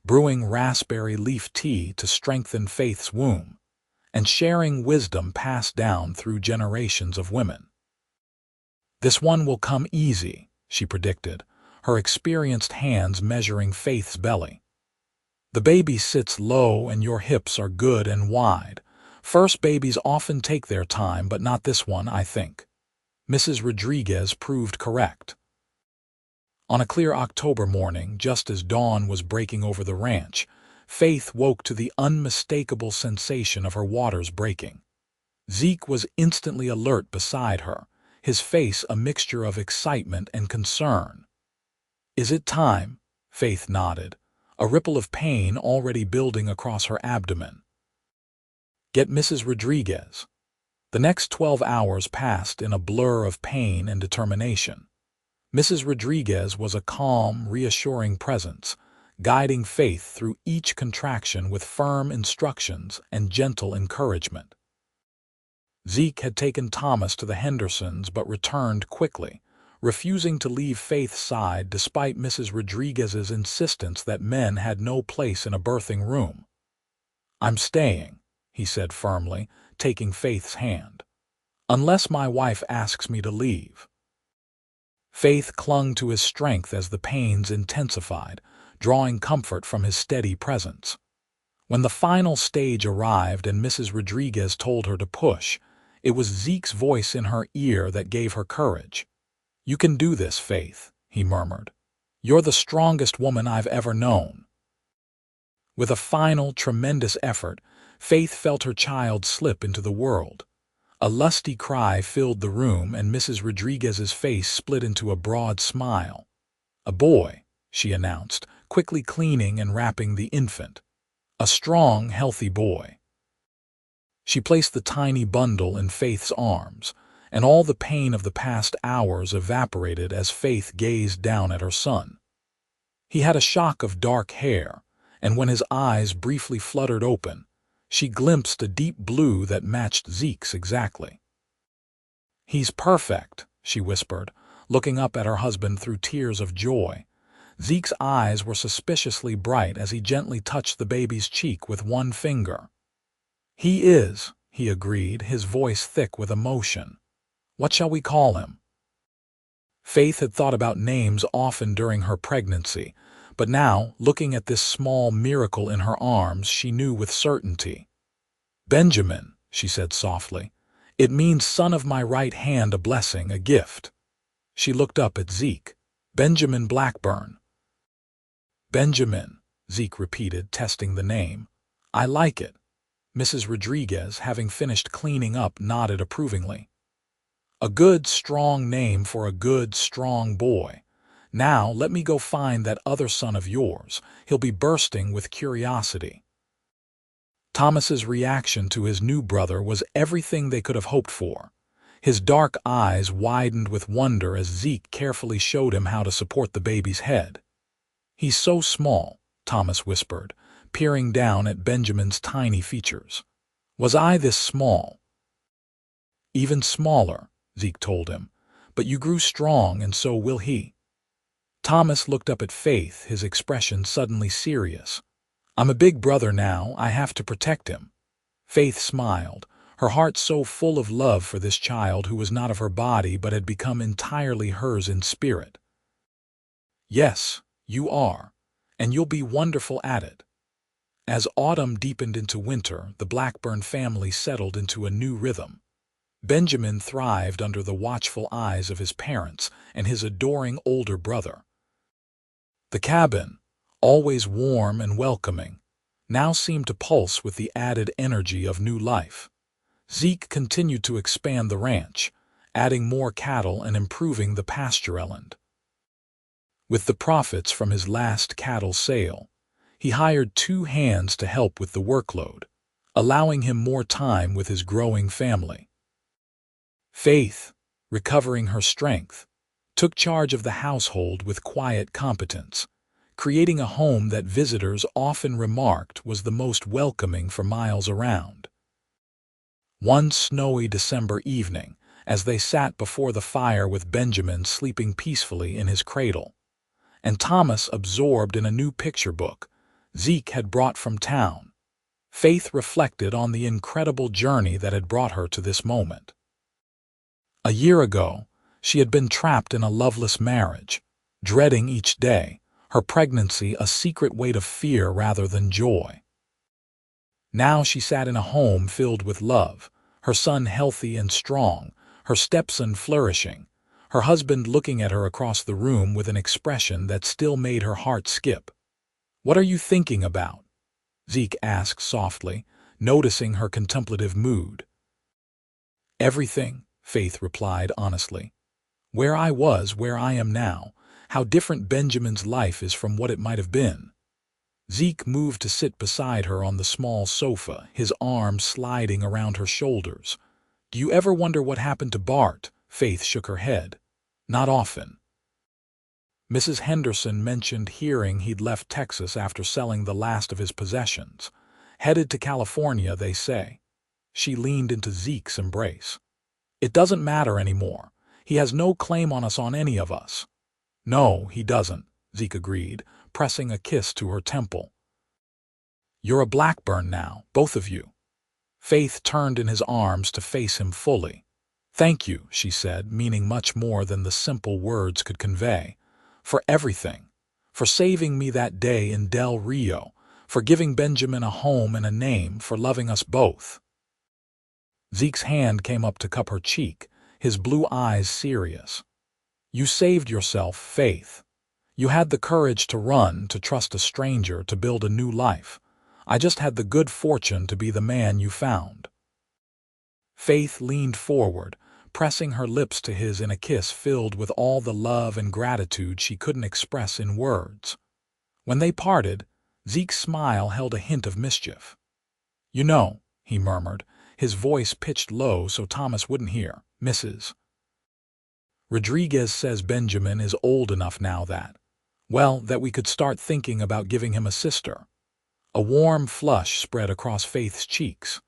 brewing raspberry leaf tea to strengthen Faith's womb, and sharing wisdom passed down through generations of women. "This one will come easy," she predicted, her experienced hands measuring Faith's belly. "The baby sits low and your hips are good and wide. First babies often take their time, but not this one, I think." Mrs. Rodriguez proved correct. On a clear October morning, just as dawn was breaking over the ranch, Faith woke to the unmistakable sensation of her waters breaking. Zeke was instantly alert beside her, his face a mixture of excitement and concern. "Is it time?" Faith nodded, a ripple of pain already building across her abdomen. "Get Mrs. Rodriguez." The next 12 hours passed in a blur of pain and determination. Mrs. Rodriguez was a calm, reassuring presence, guiding Faith through each contraction with firm instructions and gentle encouragement. Zeke had taken Thomas to the Hendersons but returned quickly, refusing to leave Faith's side despite Mrs. Rodriguez's insistence that men had no place in a birthing room. "I'm staying," he said firmly, taking Faith's hand, "unless my wife asks me to leave." Faith clung to his strength as the pains intensified, drawing comfort from his steady presence. When the final stage arrived and Mrs. Rodriguez told her to push, it was Zeke's voice in her ear that gave her courage. "You can do this, Faith," he murmured. "You're the strongest woman I've ever known." With a final, tremendous effort, Faith felt her child slip into the world, A lusty cry filled the room, and Mrs. Rodriguez's face split into a broad smile. "A boy," she announced, quickly cleaning and wrapping the infant. "A strong, healthy boy." She placed the tiny bundle in Faith's arms, and all the pain of the past hours evaporated as Faith gazed down at her son. He had a shock of dark hair, and when his eyes briefly fluttered open, she glimpsed a deep blue that matched Zeke's exactly. "He's perfect," she whispered, looking up at her husband through tears of joy. Zeke's eyes were suspiciously bright as he gently touched the baby's cheek with one finger. "He is," he agreed, his voice thick with emotion. "What shall we call him?" Faith had thought about names often during her pregnancy, but now, looking at this small miracle in her arms, she knew with certainty. "Benjamin," she said softly. "It means son of my right hand, a blessing, a gift." She looked up at Zeke. "Benjamin Blackburn." "Benjamin," Zeke repeated, testing the name. "I like it." Mrs. Rodriguez, having finished cleaning up, nodded approvingly. "A good, strong name for a good, strong boy. Now let me go find that other son of yours. He'll be bursting with curiosity." Thomas's reaction to his new brother was everything they could have hoped for. His dark eyes widened with wonder as Zeke carefully showed him how to support the baby's head. "He's so small," Thomas whispered, peering down at Benjamin's tiny features. "Was I this small?" "Even smaller," Zeke told him, "but you grew strong, and so will he." Thomas looked up at Faith, his expression suddenly serious. "I'm a big brother now, I have to protect him." Faith smiled, her heart so full of love for this child who was not of her body but had become entirely hers in spirit. "Yes, you are, and you'll be wonderful at it." As autumn deepened into winter, the Blackburn family settled into a new rhythm. Benjamin thrived under the watchful eyes of his parents and his adoring older brother. The cabin, always warm and welcoming, now seemed to pulse with the added energy of new life. Zeke continued to expand the ranch, adding more cattle and improving the pasture eland. With the profits from his last cattle sale, he hired 2 hands to help with the workload, allowing him more time with his growing family. Faith, recovering her strength, took charge of the household with quiet competence, creating a home that visitors often remarked was the most welcoming for miles around. One snowy December evening, as they sat before the fire with Benjamin sleeping peacefully in his cradle, and Thomas absorbed in a new picture book Zeke had brought from town, Faith reflected on the incredible journey that had brought her to this moment. A year ago, she had been trapped in a loveless marriage, dreading each day, her pregnancy a secret weight of fear rather than joy. Now she sat in a home filled with love, her son healthy and strong, her stepson flourishing, her husband looking at her across the room with an expression that still made her heart skip. "What are you thinking about?" Zeke asked softly, noticing her contemplative mood. "Everything," Faith replied honestly. "Where I was, where I am now, how different Benjamin's life is from what it might have been." Zeke moved to sit beside her on the small sofa, his arms sliding around her shoulders. "Do you ever wonder what happened to Bart?" Faith shook her head. "Not often." Mrs. Henderson mentioned hearing he'd left Texas after selling the last of his possessions. "Headed to California, they say." She leaned into Zeke's embrace. "It doesn't matter anymore. He has no claim on us, on any of us." "No, he doesn't," Zeke agreed, pressing a kiss to her temple. "You're a Blackburn now, both of you." Faith turned in his arms to face him fully. "Thank you," she said, meaning much more than the simple words could convey. "For everything. For saving me that day in Del Rio. For giving Benjamin a home and a name. For loving us both." Zeke's hand came up to cup her cheek, his blue eyes serious. "You saved yourself, Faith. You had the courage to run, to trust a stranger, to build a new life. I just had the good fortune to be the man you found." Faith leaned forward, pressing her lips to his in a kiss filled with all the love and gratitude she couldn't express in words. When they parted, Zeke's smile held a hint of mischief. "You know," he murmured, his voice pitched low so Thomas wouldn't hear, "Mrs. Rodriguez says Benjamin is old enough now that we could start thinking about giving him a sister." A warm flush spread across Faith's cheeks.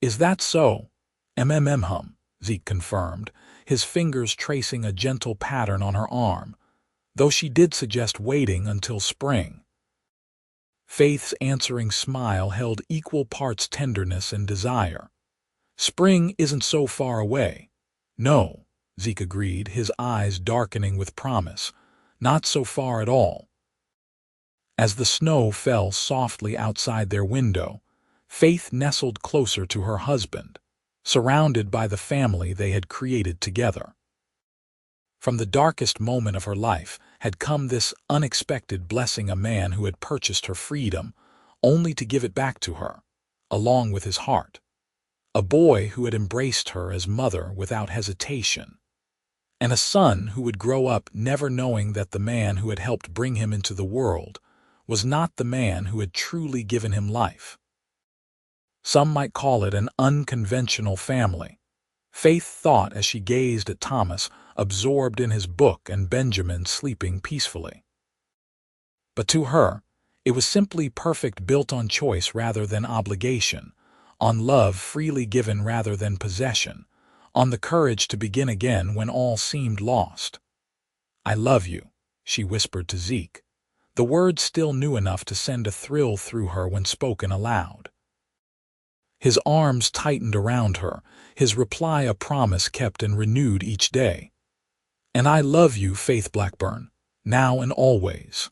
"Is that so?" Hum, Zeke confirmed, his fingers tracing a gentle pattern on her arm, though she did suggest waiting until spring. Faith's answering smile held equal parts tenderness and desire. "Spring isn't so far away." "No," Zeke agreed, his eyes darkening with promise. "Not so far at all." As the snow fell softly outside their window, Faith nestled closer to her husband, surrounded by the family they had created together. From the darkest moment of her life had come this unexpected blessing, a man who had purchased her freedom, only to give it back to her, along with his heart. A boy who had embraced her as mother without hesitation. And a son who would grow up never knowing that the man who had helped bring him into the world was not the man who had truly given him life. Some might call it an unconventional family, Faith thought as she gazed at Thomas, absorbed in his book, and Benjamin sleeping peacefully. But to her, it was simply perfect, built on choice rather than obligation, on love freely given rather than possession, on the courage to begin again when all seemed lost. "I love you," she whispered to Zeke, the words still new enough to send a thrill through her when spoken aloud. His arms tightened around her, his reply a promise kept and renewed each day. "And I love you, Faith Blackburn, now and always."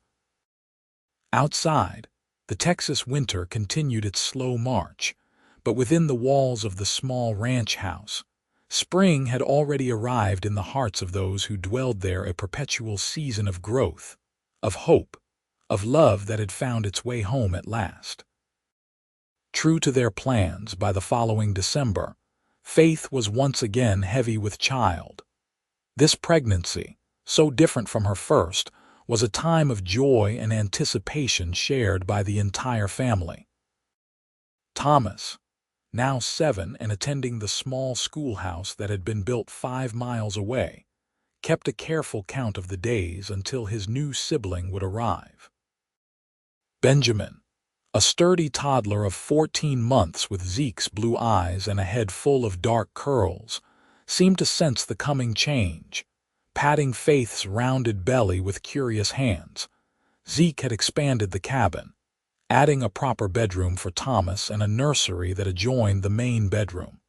Outside, the Texas winter continued its slow march, but within the walls of the small ranch house, spring had already arrived in the hearts of those who dwelled there, a perpetual season of growth, of hope, of love that had found its way home at last. True to their plans, by the following December, Faith was once again heavy with child. This pregnancy, so different from her first, was a time of joy and anticipation shared by the entire family. Thomas, now 7 and attending the small schoolhouse that had been built 5 miles away, kept a careful count of the days until his new sibling would arrive. Benjamin, a sturdy toddler of 14 months with Zeke's blue eyes and a head full of dark curls, seemed to sense the coming change, patting Faith's rounded belly with curious hands. Zeke had expanded the cabin, adding a proper bedroom for Thomas and a nursery that adjoined the main bedroom.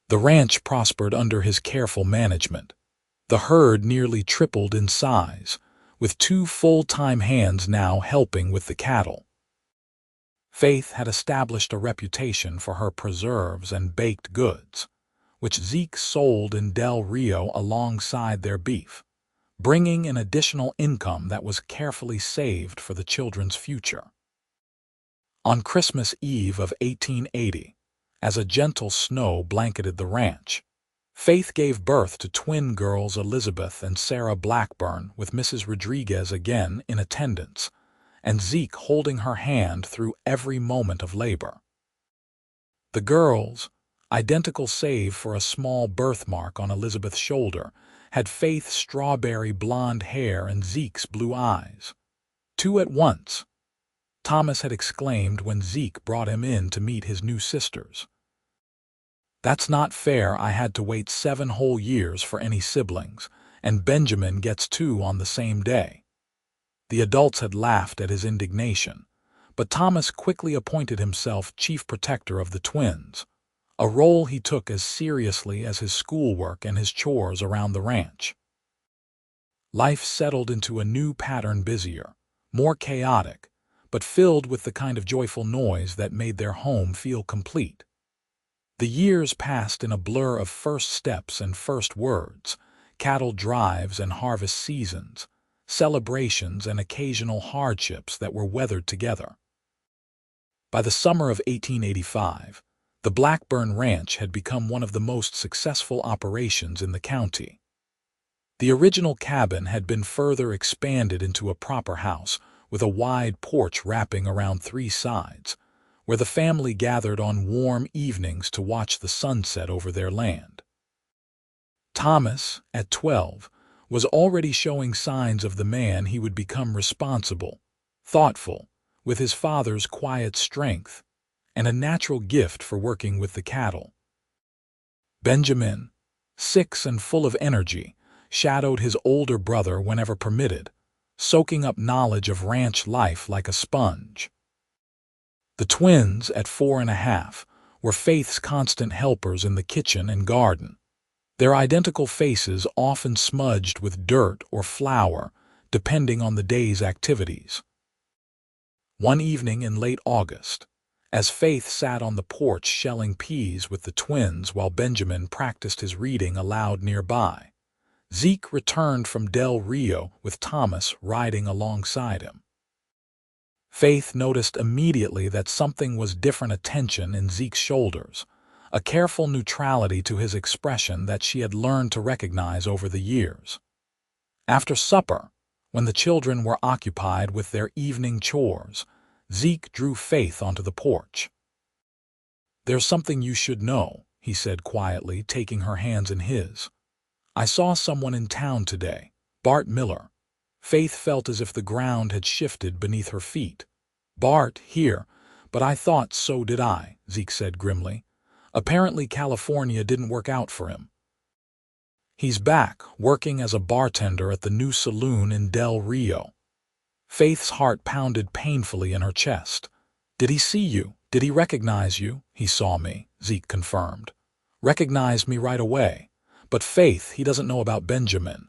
The ranch prospered under his careful management. The herd nearly tripled in size, with 2 full-time hands now helping with the cattle. Faith had established a reputation for her preserves and baked goods, which Zeke sold in Del Rio alongside their beef, bringing an additional income that was carefully saved for the children's future. On Christmas Eve of 1880, as a gentle snow blanketed the ranch, Faith gave birth to twin girls Elizabeth and Sarah Blackburn, with Mrs. Rodriguez again in attendance, and Zeke holding her hand through every moment of labor. The girls, identical save for a small birthmark on Elizabeth's shoulder, had Faith's strawberry blonde hair and Zeke's blue eyes. 2 at once, Thomas had exclaimed when Zeke brought him in to meet his new sisters. "That's not fair, I had to wait 7 whole years for any siblings, and Benjamin gets 2 on the same day." The adults had laughed at his indignation, but Thomas quickly appointed himself chief protector of the twins, a role he took as seriously as his schoolwork and his chores around the ranch. Life settled into a new pattern, busier, more chaotic, but filled with the kind of joyful noise that made their home feel complete. The years passed in a blur of first steps and first words, cattle drives and harvest seasons, celebrations and occasional hardships that were weathered together. By the summer of 1885, The Blackburn Ranch had become one of the most successful operations in the county. The original cabin had been further expanded into a proper house, with a wide porch wrapping around 3 sides, where the family gathered on warm evenings to watch the sunset over their land. Thomas, at 12, was already showing signs of the man he would become: responsible, thoughtful, with his father's quiet strength, and a natural gift for working with the cattle. Benjamin, 6 and full of energy, shadowed his older brother whenever permitted, soaking up knowledge of ranch life like a sponge. The twins, at 4.5, were Faith's constant helpers in the kitchen and garden, their identical faces often smudged with dirt or flour, depending on the day's activities. One evening in late August, as Faith sat on the porch shelling peas with the twins while Benjamin practiced his reading aloud nearby, Zeke returned from Del Rio with Thomas riding alongside him. Faith noticed immediately that something was different: a tension in Zeke's shoulders, a careful neutrality to his expression that she had learned to recognize over the years. After supper, when the children were occupied with their evening chores, Zeke drew Faith onto the porch. "There's something you should know," he said quietly, taking her hands in his. "I saw someone in town today, Bart Miller." Faith felt as if the ground had shifted beneath her feet. "Bart, here, but I thought so did I," Zeke said grimly. "Apparently California didn't work out for him. He's back, working as a bartender at the new saloon in Del Rio." Faith's heart pounded painfully in her chest. "Did he see you? Did he recognize you?" "He saw me," Zeke confirmed. "Recognized me right away. But Faith, he doesn't know about Benjamin.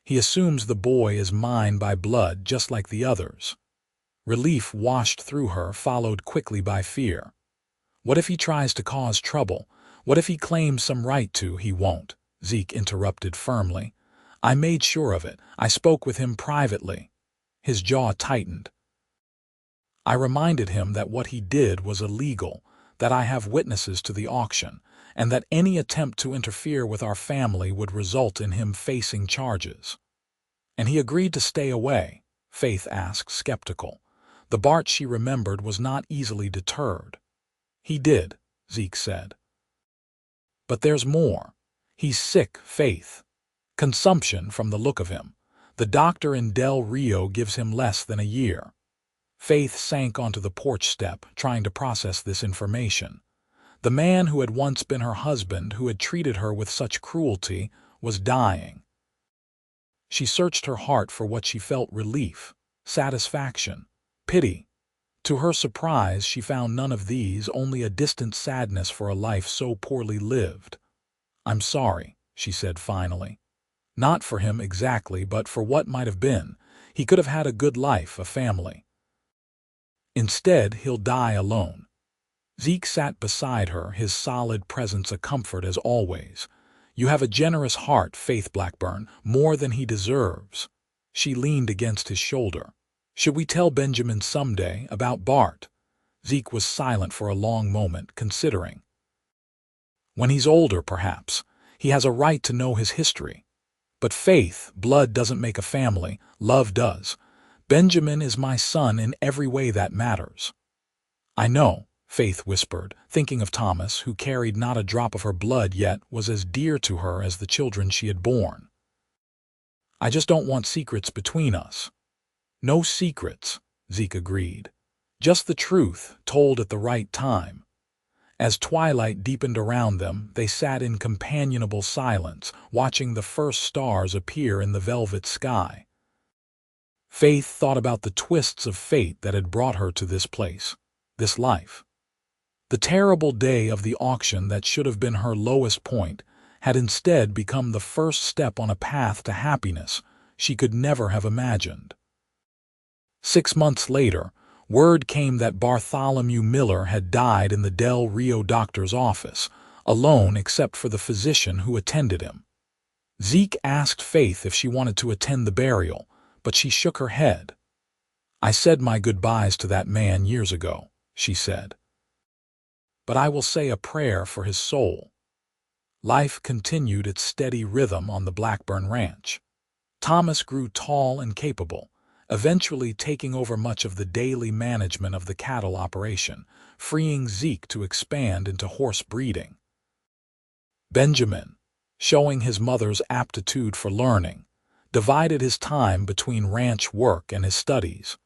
He assumes the boy is mine by blood, just like the others." Relief washed through her, followed quickly by fear. What if he tries to cause trouble? What if he claims some right to? "He won't," Zeke interrupted firmly. "I made sure of it. I spoke with him privately." His jaw tightened. "I reminded him that what he did was illegal, that I have witnesses to the auction, and that any attempt to interfere with our family would result in him facing charges." "And he agreed to stay away?" Faith asked, skeptical. The Bart she remembered was not easily deterred. "He did," Zeke said. "But there's more. He's sick, Faith. Consumption, from the look of him. The doctor in Del Rio gives him less than a year." Faith sank onto the porch step, trying to process this information. The man who had once been her husband, who had treated her with such cruelty, was dying. She searched her heart for what she felt: relief, satisfaction, pity. To her surprise, she found none of these, only a distant sadness for a life so poorly lived. "I'm sorry," she said finally. "Not for him exactly, but for what might have been. He could have had a good life, a family. Instead, he'll die alone." Zeke sat beside her, his solid presence a comfort as always. "You have a generous heart, Faith Blackburn, more than he deserves." She leaned against his shoulder. "Should we tell Benjamin someday about Bart?" Zeke was silent for a long moment, considering. "When he's older, perhaps. He has a right to know his history. But Faith, blood doesn't make a family, love does. Benjamin is my son in every way that matters." "I know," Faith whispered, thinking of Thomas, who carried not a drop of her blood yet was as dear to her as the children she had borne. "I just don't want secrets between us." "No secrets," Zeke agreed. "Just the truth, told at the right time." As twilight deepened around them, they sat in companionable silence, watching the first stars appear in the velvet sky. Faith thought about the twists of fate that had brought her to this place, this life. The terrible day of the auction that should have been her lowest point had instead become the first step on a path to happiness she could never have imagined. 6 months later, word came that Bartholomew Miller had died in the Del Rio doctor's office, alone except for the physician who attended him. Zeke asked Faith if she wanted to attend the burial, but she shook her head. "I said my goodbyes to that man years ago," she said. but I will say a prayer for his soul." Life continued its steady rhythm on the Blackburn ranch. Thomas grew tall and capable, eventually taking over much of the daily management of the cattle operation, freeing Zeke to expand into horse breeding. Benjamin, showing his mother's aptitude for learning, divided his time between ranch work and his studies,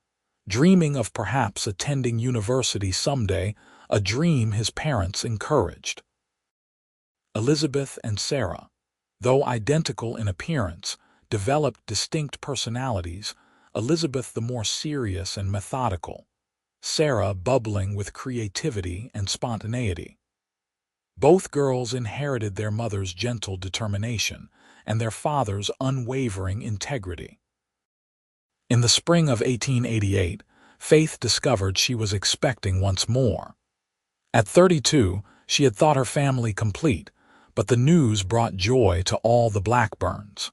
dreaming of perhaps attending university someday, a dream his parents encouraged. Elizabeth and Sarah, though identical in appearance, developed distinct personalities, Elizabeth the more serious and methodical, Sarah bubbling with creativity and spontaneity. Both girls inherited their mother's gentle determination and their father's unwavering integrity. In the spring of 1888, Faith discovered she was expecting once more. At 32, she had thought her family complete, but the news brought joy to all the Blackburns.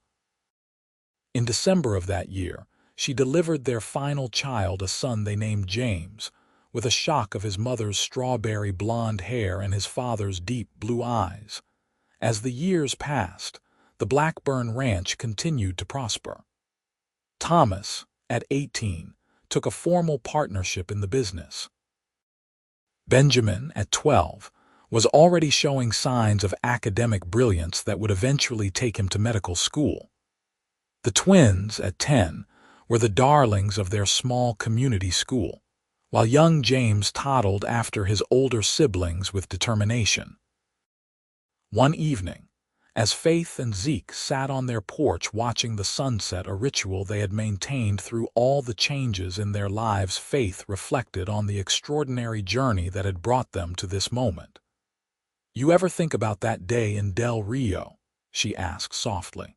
In December of that year, she delivered their final child, a son they named James, with a shock of his mother's strawberry blonde hair and his father's deep blue eyes. As the years passed, the Blackburn ranch continued to prosper. Thomas, at 18, took a formal partnership in the business. Benjamin, at 12, was already showing signs of academic brilliance that would eventually take him to medical school. The twins, at 10, were the darlings of their small community school, while young James toddled after his older siblings with determination. One evening, as Faith and Zeke sat on their porch watching the sunset, a ritual they had maintained through all the changes in their lives, Faith reflected on the extraordinary journey that had brought them to this moment. "You ever think about that day in Del Rio?" she asked softly.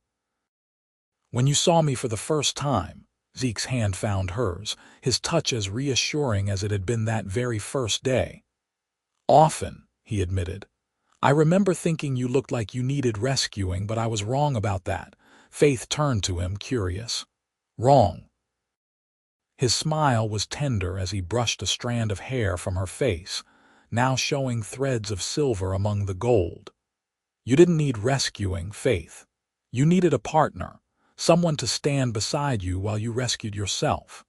"When you saw me for the first time," Zeke's hand found hers, his touch as reassuring as it had been that very first day. "Often," he admitted. "I remember thinking you looked like you needed rescuing, but I was wrong about that." Faith turned to him, curious. "Wrong?" His smile was tender as he brushed a strand of hair from her face, now showing threads of silver among the gold. "You didn't need rescuing, Faith. You needed a partner, someone to stand beside you while you rescued yourself."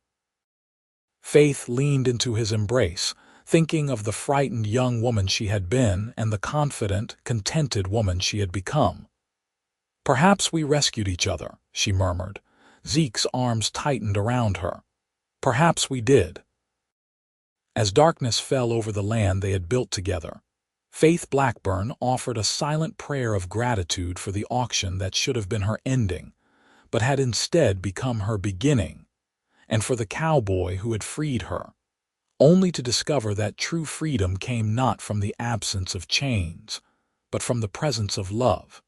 Faith leaned into his embrace, thinking of the frightened young woman she had been and the confident, contented woman she had become. "Perhaps we rescued each other," she murmured. Zeke's arms tightened around her. "Perhaps we did." As darkness fell over the land they had built together, Faith Blackburn offered a silent prayer of gratitude for the auction that should have been her ending, but had instead become her beginning, and for the cowboy who had freed her, only to discover that true freedom came not from the absence of chains, but from the presence of love.